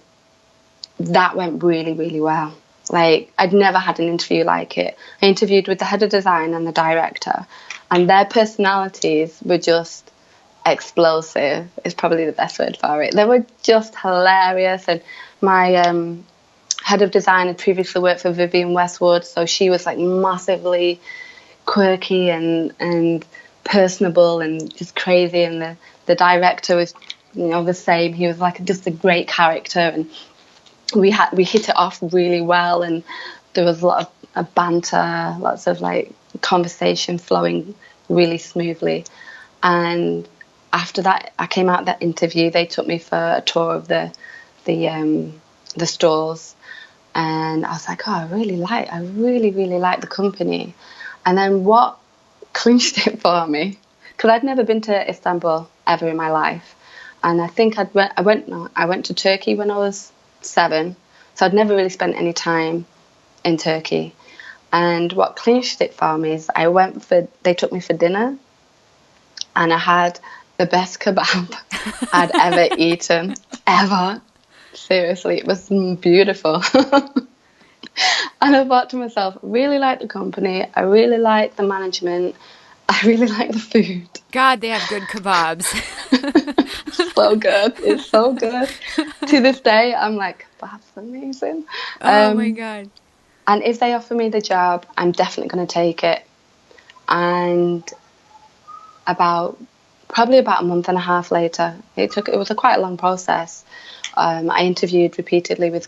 that went really, really well. I'd never had an interview like it. I interviewed with the head of design and the director, and their personalities were just explosive, is probably the best word for it. They were just hilarious, and my head of design had previously worked for Vivienne Westwood, so she was massively quirky and personable and just crazy, and the director was the same. He was just a great character, and we hit it off really well, and there was a lot of banter, lots of conversation flowing really smoothly. And after that, I came out of that interview. They took me for a tour of the stores, and I was like, oh, I really, really like the company. And then what clinched it for me, because I'd never been to Istanbul ever in my life, and I think I went to Turkey when I was 7, so I'd never really spent any time in Turkey. And what clinched it for me is they took me for dinner, and I had the best kebab I'd ever eaten, ever. Seriously, it was beautiful. And I thought to myself, I really like the company, I really like the management, I really like the food. God, they have good kebabs. So good. It's so good. To this day, I'm like, that's amazing. Oh my God. And if they offer me the job, I'm definitely going to take it. And probably about a month and a half later, it was quite a long process. I interviewed repeatedly with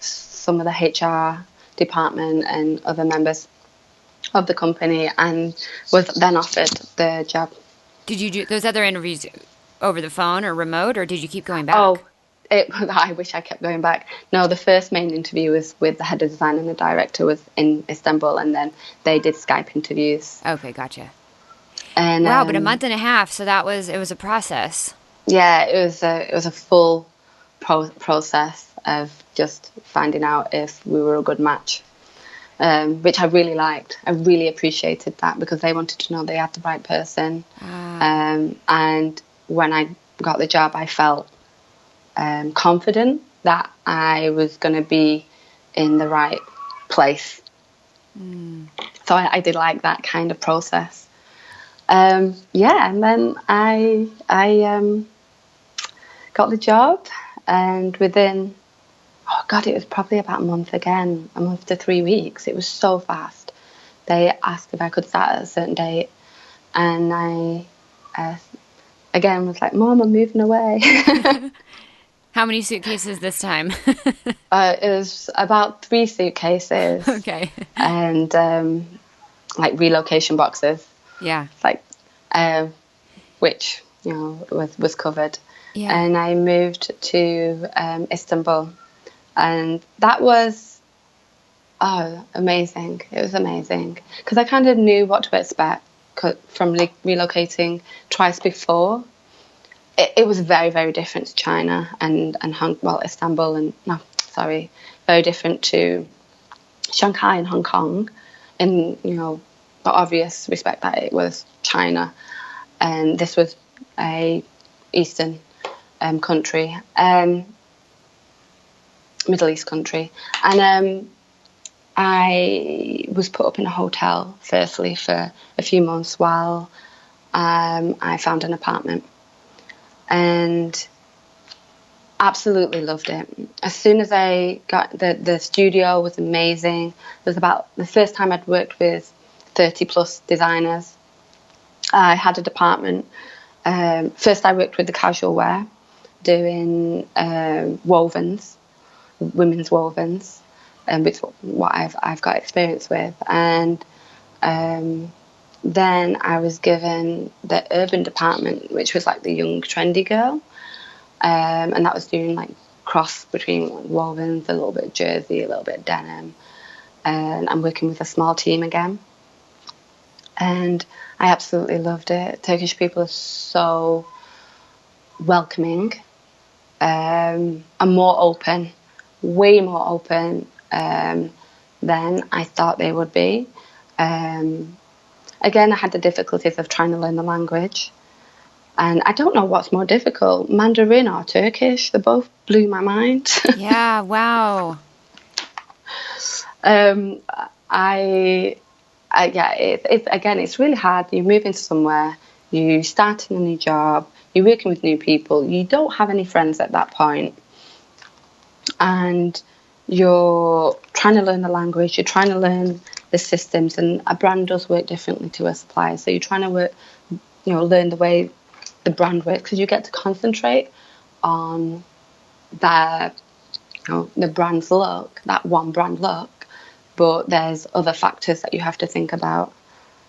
some of the HR department and other members of the company, and was then offered the job. Did you do those other interviews over the phone or remote, or did you keep going back? Oh, I wish I kept going back. No, the first main interview was with the head of design, and the director was in Istanbul, and then they did Skype interviews. Okay, gotcha. And wow, but a month and a half, so it was a process. Yeah, it was a full process of just finding out if we were a good match, which I really liked. I really appreciated that, because they wanted to know they had the right person. And when I got the job, I felt confident that I was going to be in the right place. So I did like that kind of process. And then I got the job, and within, it was probably about a month to 3 weeks. It was so fast. They asked if I could start at a certain date, and I again was like, Mom, I'm moving away. How many suitcases this time? It was about 3 suitcases. Okay. And like relocation boxes. Yeah. Like, which, was covered. Yeah. And I moved to Istanbul. And that was, amazing. It was amazing. Because I kind of knew what to expect from relocating twice before. It was very, very different to China and Istanbul very different to Shanghai and Hong Kong, in the obvious respect that it was China, and this was a Eastern country, Middle East country, and I was put up in a hotel firstly for a few months while I found an apartment. And absolutely loved it. As soon as I got the studio was amazing. It was about the first time I'd worked with 30 plus designers. I had a department. First I worked with the casual wear, doing wovens, women's wovens, which is what I've got experience with. And then I was given the urban department, which was like the young trendy girl, and that was doing like cross between wovens, a little bit of jersey, a little bit of denim, and I'm working with a small team again, and I absolutely loved it. Turkish people are so welcoming, and more open, way more open than I thought they would be. Again, I had the difficulties of trying to learn the language. And I don't know what's more difficult, Mandarin or Turkish. They both blew my mind. Yeah, wow. It's really hard. You're moving somewhere, you're starting a new job, you're working with new people, you don't have any friends at that point. And you're trying to learn the language, you're trying to learn the systems, and a brand does work differently to a supplier. So you're trying to learn the way the brand works, because you get to concentrate on the brand's look, that one brand look, but there's other factors that you have to think about.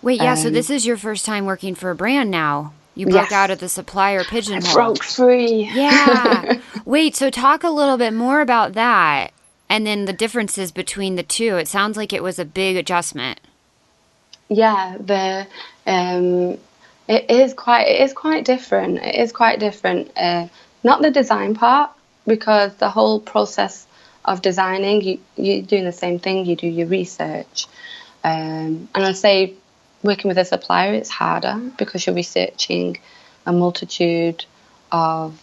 Wait, yeah, so this is your first time working for a brand now. You broke out of the supplier pigeonhole. I broke free. Yeah. Wait, so talk a little bit more about that, and then the differences between the two. It sounds like it was a big adjustment. Yeah, it is quite different. It is quite different. Not the design part, because the whole process of designing, you're doing the same thing. You do your research, and I say working with a supplier, it's harder because you're researching a multitude of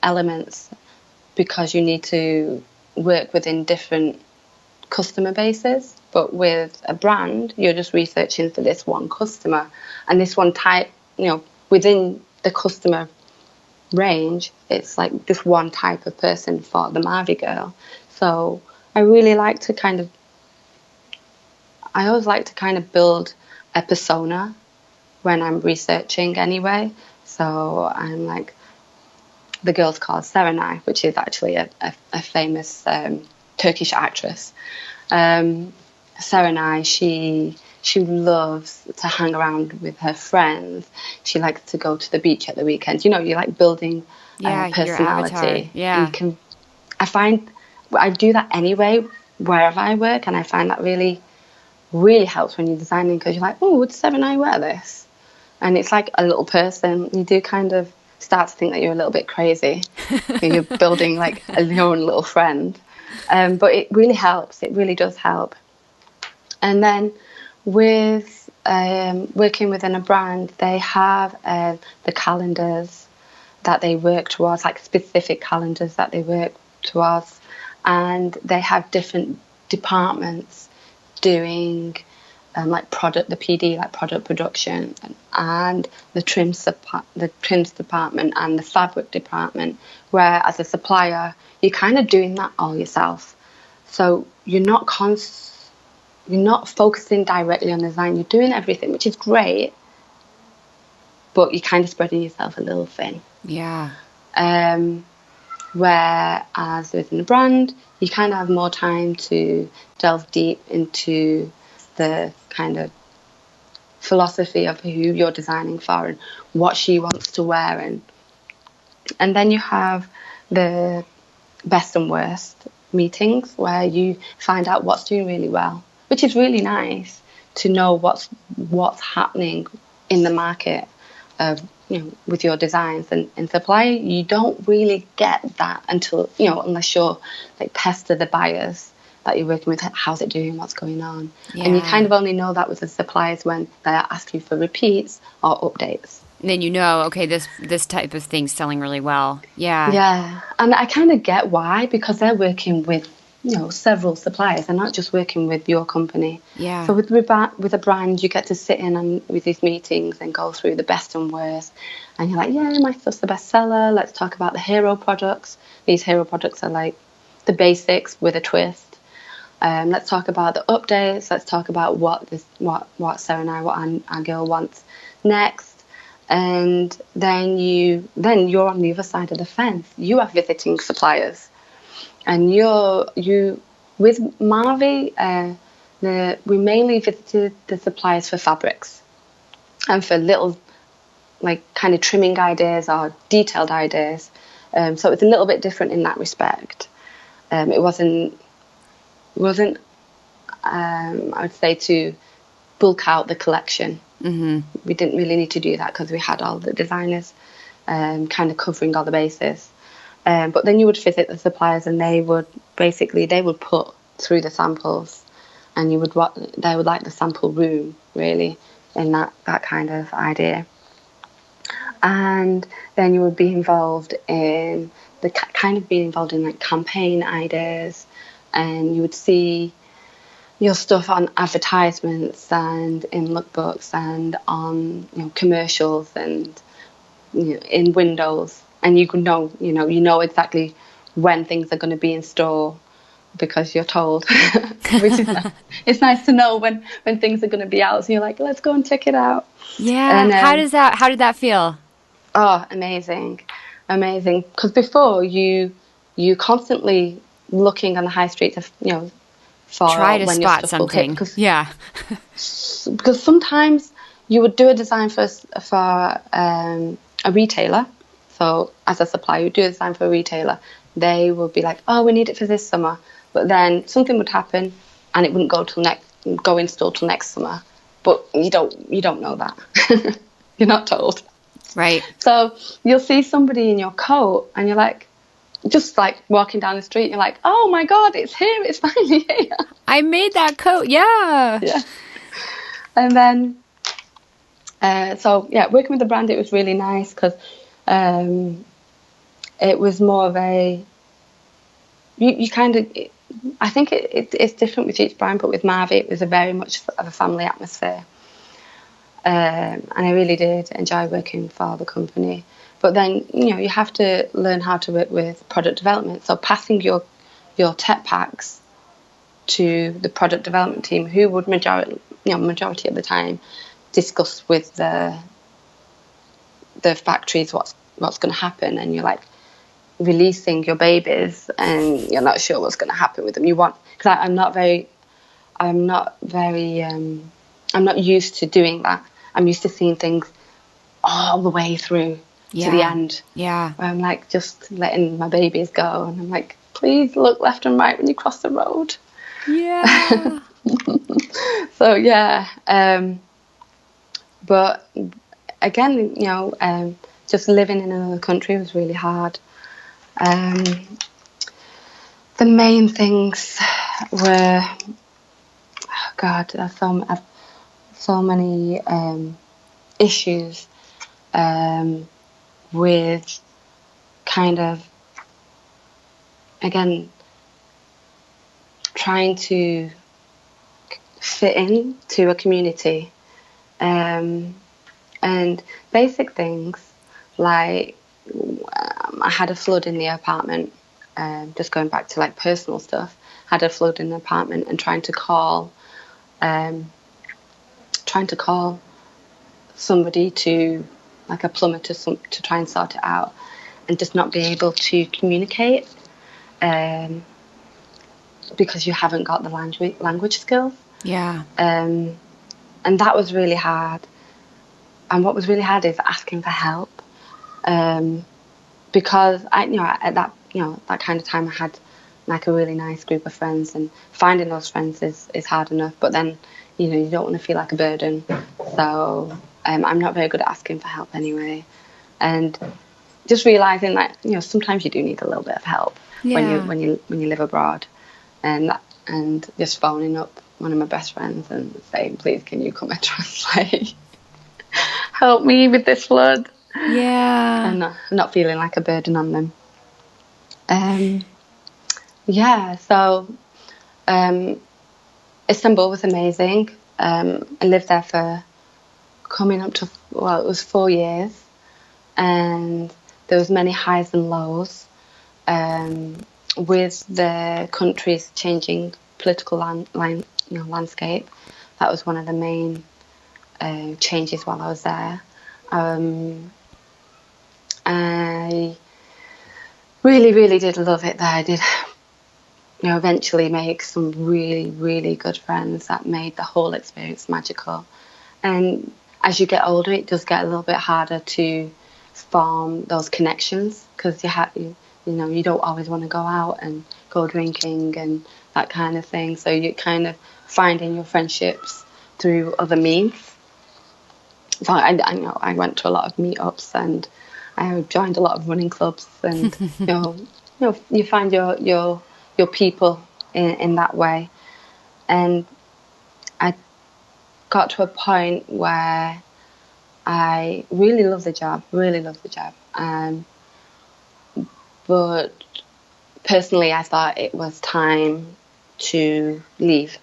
elements, because you need to work within different customer basis, but with a brand, you're just researching for this one customer and this one type, within the customer range, it's like just one type of person for the Marvy girl. So I always like to kind of build a persona when I'm researching anyway. So I'm like, the girl's called Serenay, which is actually a famous Turkish actress. Serenay, she loves to hang around with her friends. She likes to go to the beach at the weekend. You like building personality. Yeah. I find I do that anyway wherever I work, and I find that really, really helps when you're designing, because you're like, oh, would Serenay wear this? And it's like a little person. You do kind of start to think that you're a little bit crazy. You're building like your own little friend. But it really helps. It really does help. And then with working within a brand, they have the calendars that they work towards, like specific calendars that they work towards. And they have different departments doing like the PD, like product production, and the trims department and the fabric department, where as a supplier, you're kind of doing that all yourself. So you're not focusing directly on design. You're doing everything, which is great, but you're kind of spreading yourself a little thin. Yeah. Whereas within the brand, you kind of have more time to delve deep into the kind of philosophy of who you're designing for and what she wants to wear. And then you have the best and worst meetings, where you find out what's doing really well, which is really nice to know what's happening in the market with your designs. And in supply, you don't really get that until unless you're like pester the buyers that you're working with, how's it doing, what's going on. Yeah. And you kind of only know that with the suppliers when they're asking for repeats or updates. And then okay, this type of thing's selling really well. Yeah. Yeah, and I kind of get why, because they're working with several suppliers. They're not just working with your company. Yeah. So with a brand, you get to sit in with these meetings and go through the best and worst. And you're like, yeah, my stuff's the best seller. Let's talk about the hero products. These hero products are like the basics with a twist. Let's talk about the updates. Let's talk about what Serenay, what our girl wants next. And then you're on the other side of the fence. You are visiting suppliers, and you with Marvy. We mainly visited the suppliers for fabrics and for little, like, kind of trimming ideas or detailed ideas. So it's a little bit different in that respect. It wasn't I would say to bulk out the collection. Mm-hmm. We didn't really need to do that because we had all the designers kind of covering all the bases. But then you would visit the suppliers, and they would put through the samples, and they would like the sample room, really, in that kind of idea. And then you would be involved in like campaign ideas, and you would see your stuff on advertisements and in lookbooks and on commercials and in windows, and you know exactly when things are going to be in store because you're told. Which is nice. It's nice to know when things are going to be out, so you're like, let's go and check it out. Yeah. And how did that feel? Oh, amazing, because before you constantly looking on the high street to try to spot something. Because sometimes you would do a design for a retailer. So as a supplier, you do a design for a retailer. They would be like, oh, we need it for this summer. But then something would happen and it wouldn't go in store till next summer. But you don't know that. You're not told. Right. So you'll see somebody in your coat and you're like, just like walking down the street, you're like, oh my God, it's here, it's finally here. I made that coat, yeah. And then, working with the brand, it was really nice because it was more of a, you kind of, I think it's different with each brand, but with Marvi, it was a very much of a family atmosphere. And I really did enjoy working for the company. But then, you have to learn how to work with product development. So passing your tech packs to the product development team, who would majority of the time discuss with the factories what's going to happen, and you're like releasing your babies and you're not sure what's going to happen with them. Because I'm not used to doing that. I'm used to seeing things all the way through to the end. Yeah. Where I'm like just letting my babies go, and I'm like, please look left and right when you cross the road. Yeah. So yeah, but again, just living in another country was really hard. The main things were, oh God, there's so many issues with kind of, again, trying to fit in to a community, and basic things like I had a flood in the apartment. Just going back to like personal stuff, had a flood in the apartment, and trying to call somebody to, like a plumber to try and sort it out, and just not be able to communicate because you haven't got the language skills. Yeah. And that was really hard. And what was really hard is asking for help, because at that kind of time I had like a really nice group of friends, and finding those friends is hard enough. But then you don't want to feel like a burden, so I'm not very good at asking for help anyway. And just realizing that sometimes you do need a little bit of help when you live abroad, and just phoning up one of my best friends and saying, please, can you come and translate? Help me with this flood. Yeah. And not feeling like a burden on them. So Istanbul was amazing. I lived there for coming up to, it was 4 years, and there was many highs and lows. With the country's changing political landscape, that was one of the main changes while I was there. I really, really did love it there. I did, eventually make some really, really good friends that made the whole experience magical. And as you get older, it does get a little bit harder to form those connections, because you don't always want to go out and go drinking and that kind of thing. So you're kind of finding your friendships through other means. So I went to a lot of meetups, and I joined a lot of running clubs, and you find your people in that way. And I got to a point where I really love the job, but personally I thought it was time to leave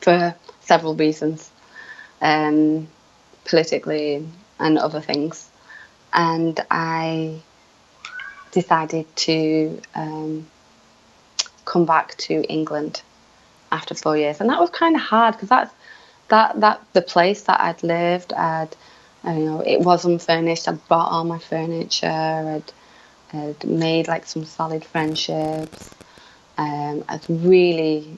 for several reasons, politically and other things. And I decided to come back to England after 4 years, and that was kind of hard, because that the place that I'd lived, it was unfurnished. I'd bought all my furniture. I'd made like some solid friendships. I was really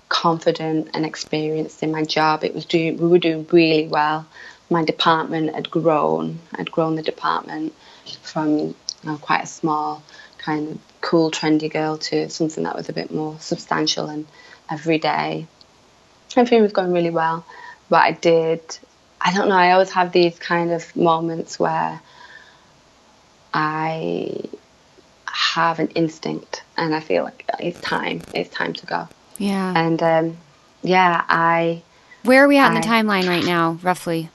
confident and experienced in my job. We were doing really well. My department had grown. I'd grown the department from quite a small, kind of cool, trendy girl to something that was a bit more substantial and everyday. Everything was going really well, but I always have these kind of moments where I have an instinct and I feel like it's time to go. Yeah. And where are we at in the timeline right now, roughly?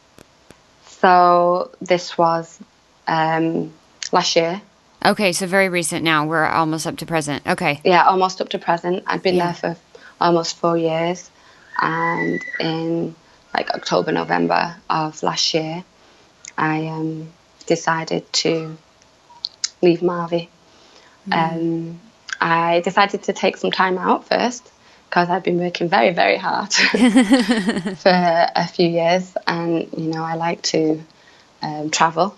So this was last year. Okay, so very recent now. We're almost up to present. Okay. Yeah, almost up to present. I'd been there for almost 4 years. And in like October, November of last year, I decided to leave Marvi. I decided to take some time out first because I'd been working very, very hard for a few years. And, I like to travel.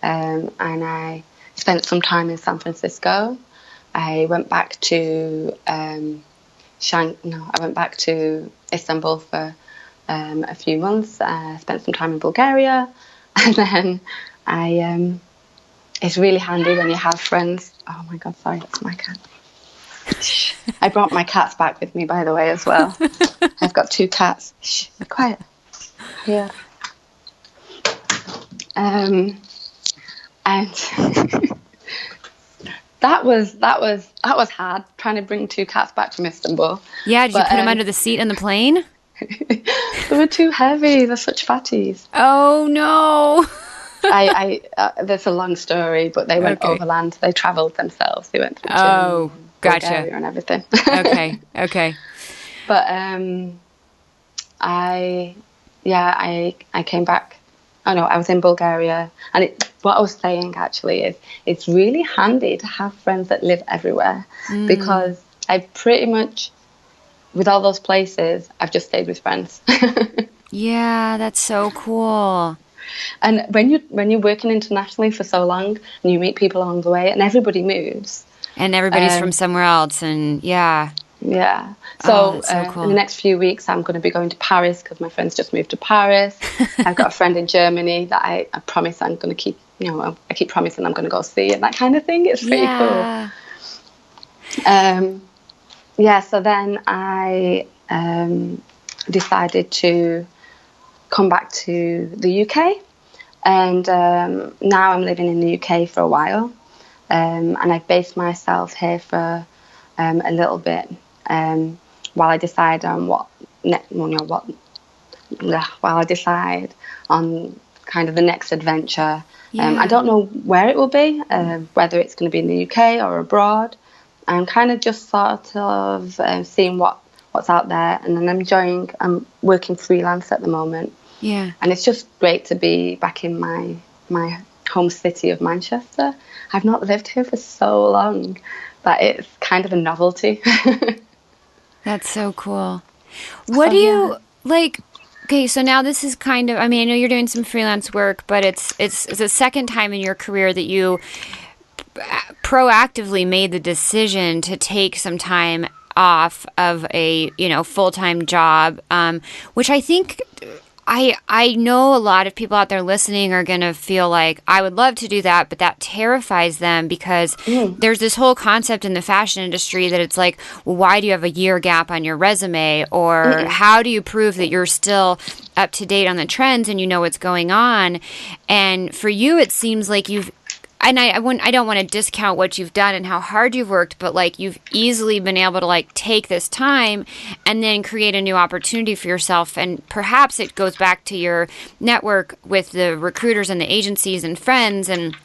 And I spent some time in San Francisco. I went back to I went back to Istanbul for a few months. Spent some time in Bulgaria, and then it's really handy when you have friends. Oh my God, sorry, that's my cat. I brought my cats back with me, by the way, as well. I've got 2 cats. Shh, be quiet. Yeah. And that was hard, trying to bring 2 cats back from Istanbul. Yeah, did you put them under the seat in the plane? They were too heavy. They're such fatties. Oh no. That's a long story, but they went overland. They travelled themselves. They went through Germany, Bulgaria and everything. Okay. But I came back. Oh no, I was in Bulgaria, and what I was saying actually is it's really handy to have friends that live everywhere, because I pretty much, with all those places, I've just stayed with friends. Yeah, that's so cool. And when you're working internationally for so long, and you meet people along the way, and everybody moves, and everybody's from somewhere else, and yeah. So, cool. in the next few weeks, I'm going to be going to Paris because my friends just moved to Paris. I've got a friend in Germany that I promise I'm going to keep. I keep promising I'm going to go see, and that kind of thing. It's pretty cool. So then I decided to come back to the UK, and now I'm living in the UK for a while, and I've based myself here for a little bit while I decide on while I decide on kind of the next adventure. I don't know where it will be, whether it's going to be in the UK or abroad. I'm kind of just sort of seeing what's out there, and then I'm working freelance at the moment. Yeah. And it's just great to be back in my home city of Manchester. I've not lived here for so long that it's kind of a novelty. That's so cool. What do you like? Okay, so now this is kind of, I mean, I know you're doing some freelance work, but it's the second time in your career that you proactively made the decision to take some time off of a, full-time job, which I think I know a lot of people out there listening are going to feel like, I would love to do that, but that terrifies them because there's this whole concept in the fashion industry that it's like, well, why do you have a year gap on your resume? Or how do you prove that you're still up to date on the trends and you know what's going on? And for you, it seems like and I don't want to discount what you've done and how hard you've worked, but like you've easily been able to like take this time and then create a new opportunity for yourself. And perhaps it goes back to your network with the recruiters and the agencies and friends and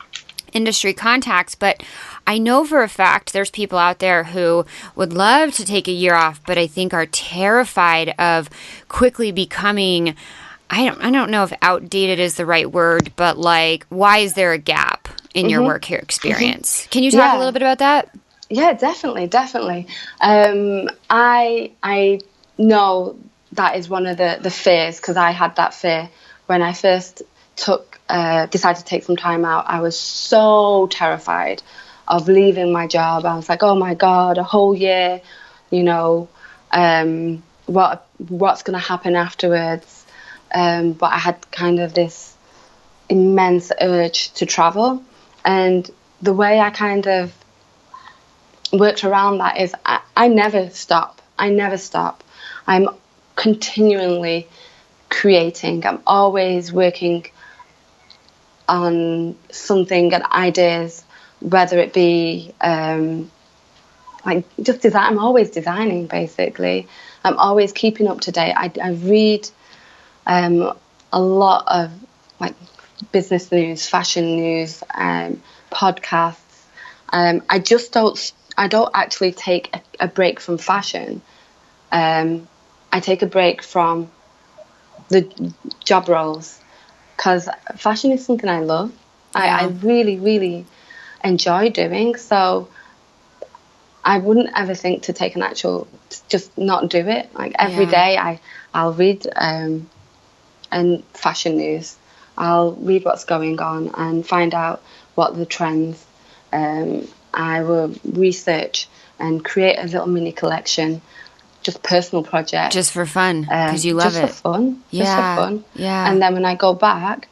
industry contacts. But I know for a fact there's people out there who would love to take a year off, but I think are terrified of quickly becoming, I don't know if outdated is the right word, but like, why is there a gap in your work here experience? Can you talk a little bit about that? Yeah, definitely. I know that is one of the fears, because I had that fear when I first decided to take some time out. I was so terrified of leaving my job. I was like, oh my God, a whole year, what's going to happen afterwards? But I had kind of this immense urge to travel. And the way I kind of worked around that is I never stop. I'm continually creating. I'm always working on something and ideas, whether it be like just design. I'm always designing, basically. I'm always keeping up to date. I read a lot of like business news, fashion news, podcasts. I don't actually take a break from fashion. I take a break from the job roles, because fashion is something I love. Yeah. I really, really enjoy doing. So I wouldn't ever think to take just not do it. Like every day I'll read and fashion news. I'll read what's going on and find out what the trends. I will research and create a little mini collection, just personal project. Just for fun, because you love it. Just for fun. Yeah. Just for fun. Yeah. And then when I go back,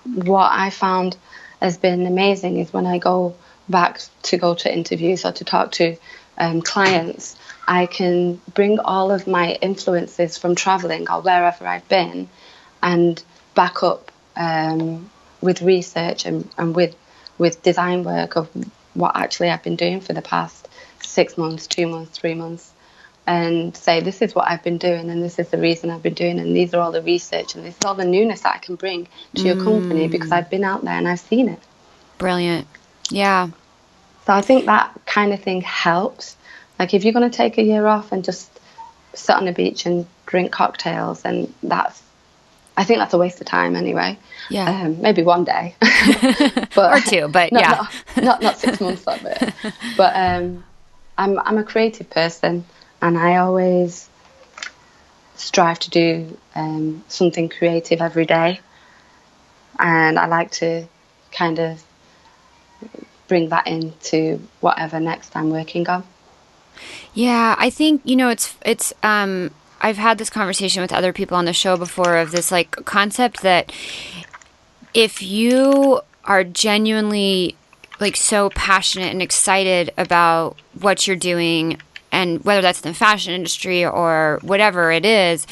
what I found has been amazing is when I go back to go to interviews or to talk to clients, I can bring all of my influences from traveling or wherever I've been and back up with research and with design work of what actually I've been doing for the past 6 months, 2 months, 3 months, and say, this is what I've been doing and this is the reason I've been doing, and these are all the research and this is all the newness that I can bring to your company because I've been out there and I've seen it. Brilliant. Yeah. So I think that kind of thing helps. Like if you're going to take a year off and just sit on the beach and drink cocktails, and I think that's a waste of time anyway. Yeah. Maybe one day. Or two, but not 6 months of it. But I'm a creative person, and I always strive to do something creative every day. And I like to kind of bring that into whatever next I'm working on. Yeah, I think, it's I've had this conversation with other people on the show before of this like concept that if you are genuinely like so passionate and excited about what you're doing, and whether that's in the fashion industry or whatever it is,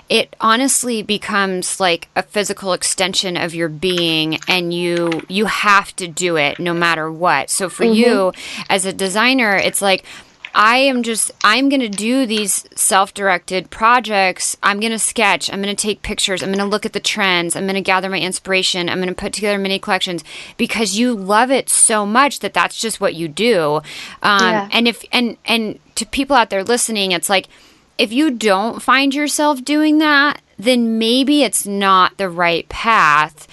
it honestly becomes like a physical extension of your being, and you have to do it no matter what. So for you as a designer, it's like, I'm going to do these self-directed projects. I'm going to sketch. I'm going to take pictures. I'm going to look at the trends. I'm going to gather my inspiration. I'm going to put together mini collections because you love it so much that that's just what you do. And and to people out there listening, it's like, if you don't find yourself doing that, then maybe it's not the right path.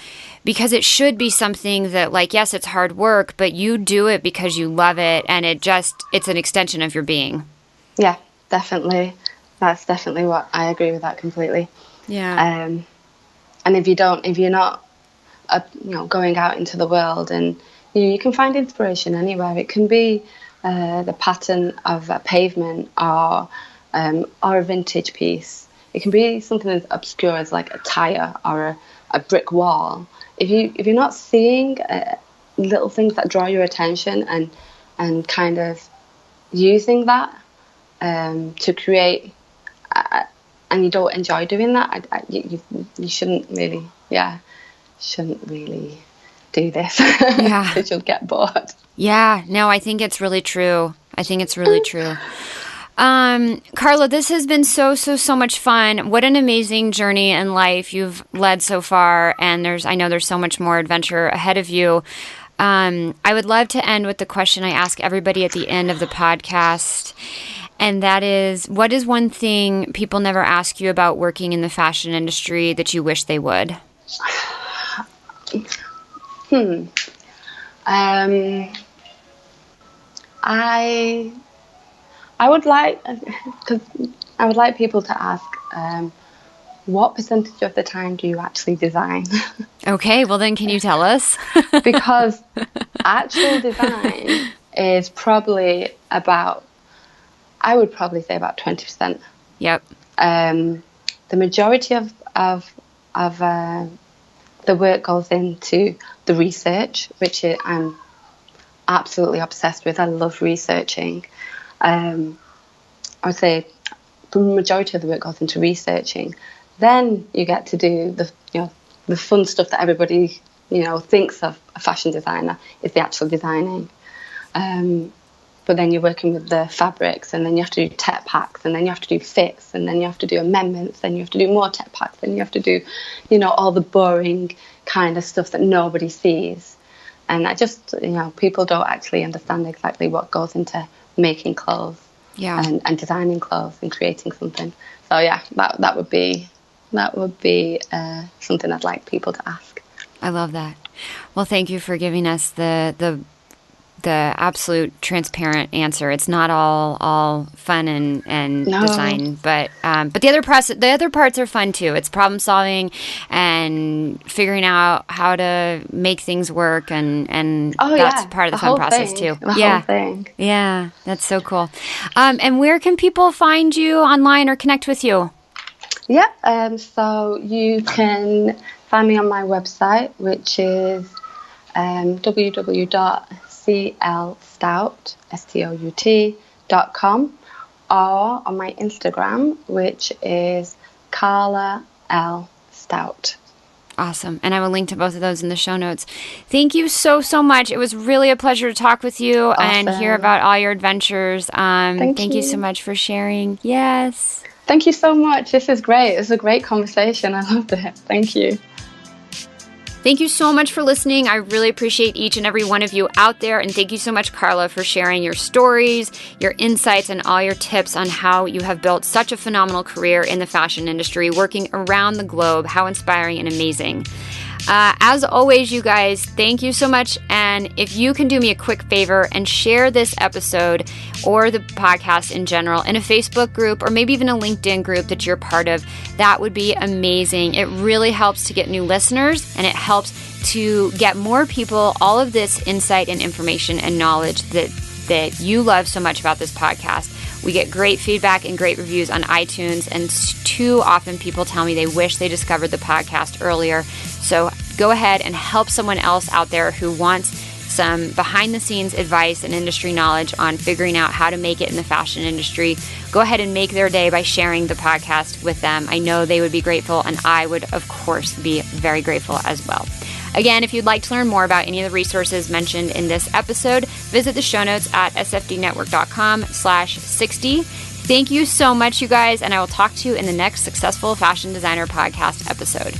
Because it should be something that, like, yes, it's hard work, but you do it because you love it, and it's an extension of your being. Yeah, definitely. That's definitely what I agree with that completely. Yeah. And if you're not, going out into the world, and you can find inspiration anywhere. It can be the pattern of a pavement or a vintage piece. It can be something as obscure as like a tire or a brick wall. If you're not seeing little things that draw your attention and kind of using that to create, and you don't enjoy doing that, you shouldn't really do this. Yeah, because you'll get bored. Yeah, no, I think it's really true. Carla, this has been so much fun. What an amazing journey in life you've led so far, and I know there's so much more adventure ahead of you. I would love to end with the question I ask everybody at the end of the podcast, and that is, what is one thing people never ask you about working in the fashion industry that you wish they would? I would like people to ask, what percentage of the time do you actually design? Okay, well then can you tell us? Because actual design is probably I would probably say about 20%. Yep. The majority of the work goes into the research, which I'm absolutely obsessed with. I love researching. I would say the majority of the work goes into researching. Then you get to do the fun stuff that everybody thinks of a fashion designer is the actual designing. But then you're working with the fabrics, and then you have to do tech packs, and then you have to do fits, and then you have to do amendments, then you have to do more tech packs, then you have to do all the boring kind of stuff that nobody sees. And I just, people don't actually understand exactly what goes into making clothes and designing clothes and creating something. So yeah, that would be something I'd like people to ask. I love that. Well, thank you for giving us the absolute transparent answer. It's not all fun and design, but the other parts are fun too. It's problem solving and figuring out how to make things work, and that's part of the fun process too. The whole thing. Yeah, that's so cool. And where can people find you online or connect with you? Yeah, so you can find me on my website, which is www.clstout.com, or on my Instagram, which is Carla L. Stout. Awesome. And I will link to both of those in the show notes. Thank you so much. It was really a pleasure to talk with you and hear about all your adventures. Thank you so much for sharing. Yes. Thank you so much. This is great. It was a great conversation. I loved it. Thank you. Thank you so much for listening. I really appreciate each and every one of you out there. And thank you so much, Carla, for sharing your stories, your insights, and all your tips on how you have built such a phenomenal career in the fashion industry, working around the globe. How inspiring and amazing. As always, you guys, thank you so much. And if you can do me a quick favor and share this episode or the podcast in general in a Facebook group or maybe even a LinkedIn group that you're part of, that would be amazing. It really helps to get new listeners, and it helps to get more people all of this insight and information and knowledge that you love so much about this podcast. We get great feedback and great reviews on iTunes, and too often people tell me they wish they discovered the podcast earlier. So go ahead and help someone else out there who wants some behind-the-scenes advice and industry knowledge on figuring out how to make it in the fashion industry. Go ahead and make their day by sharing the podcast with them. I know they would be grateful, and I would, of course, be very grateful as well. Again, if you'd like to learn more about any of the resources mentioned in this episode, visit the show notes at sfdnetwork.com/60. Thank you so much, you guys, and I will talk to you in the next Successful Fashion Designer Podcast episode.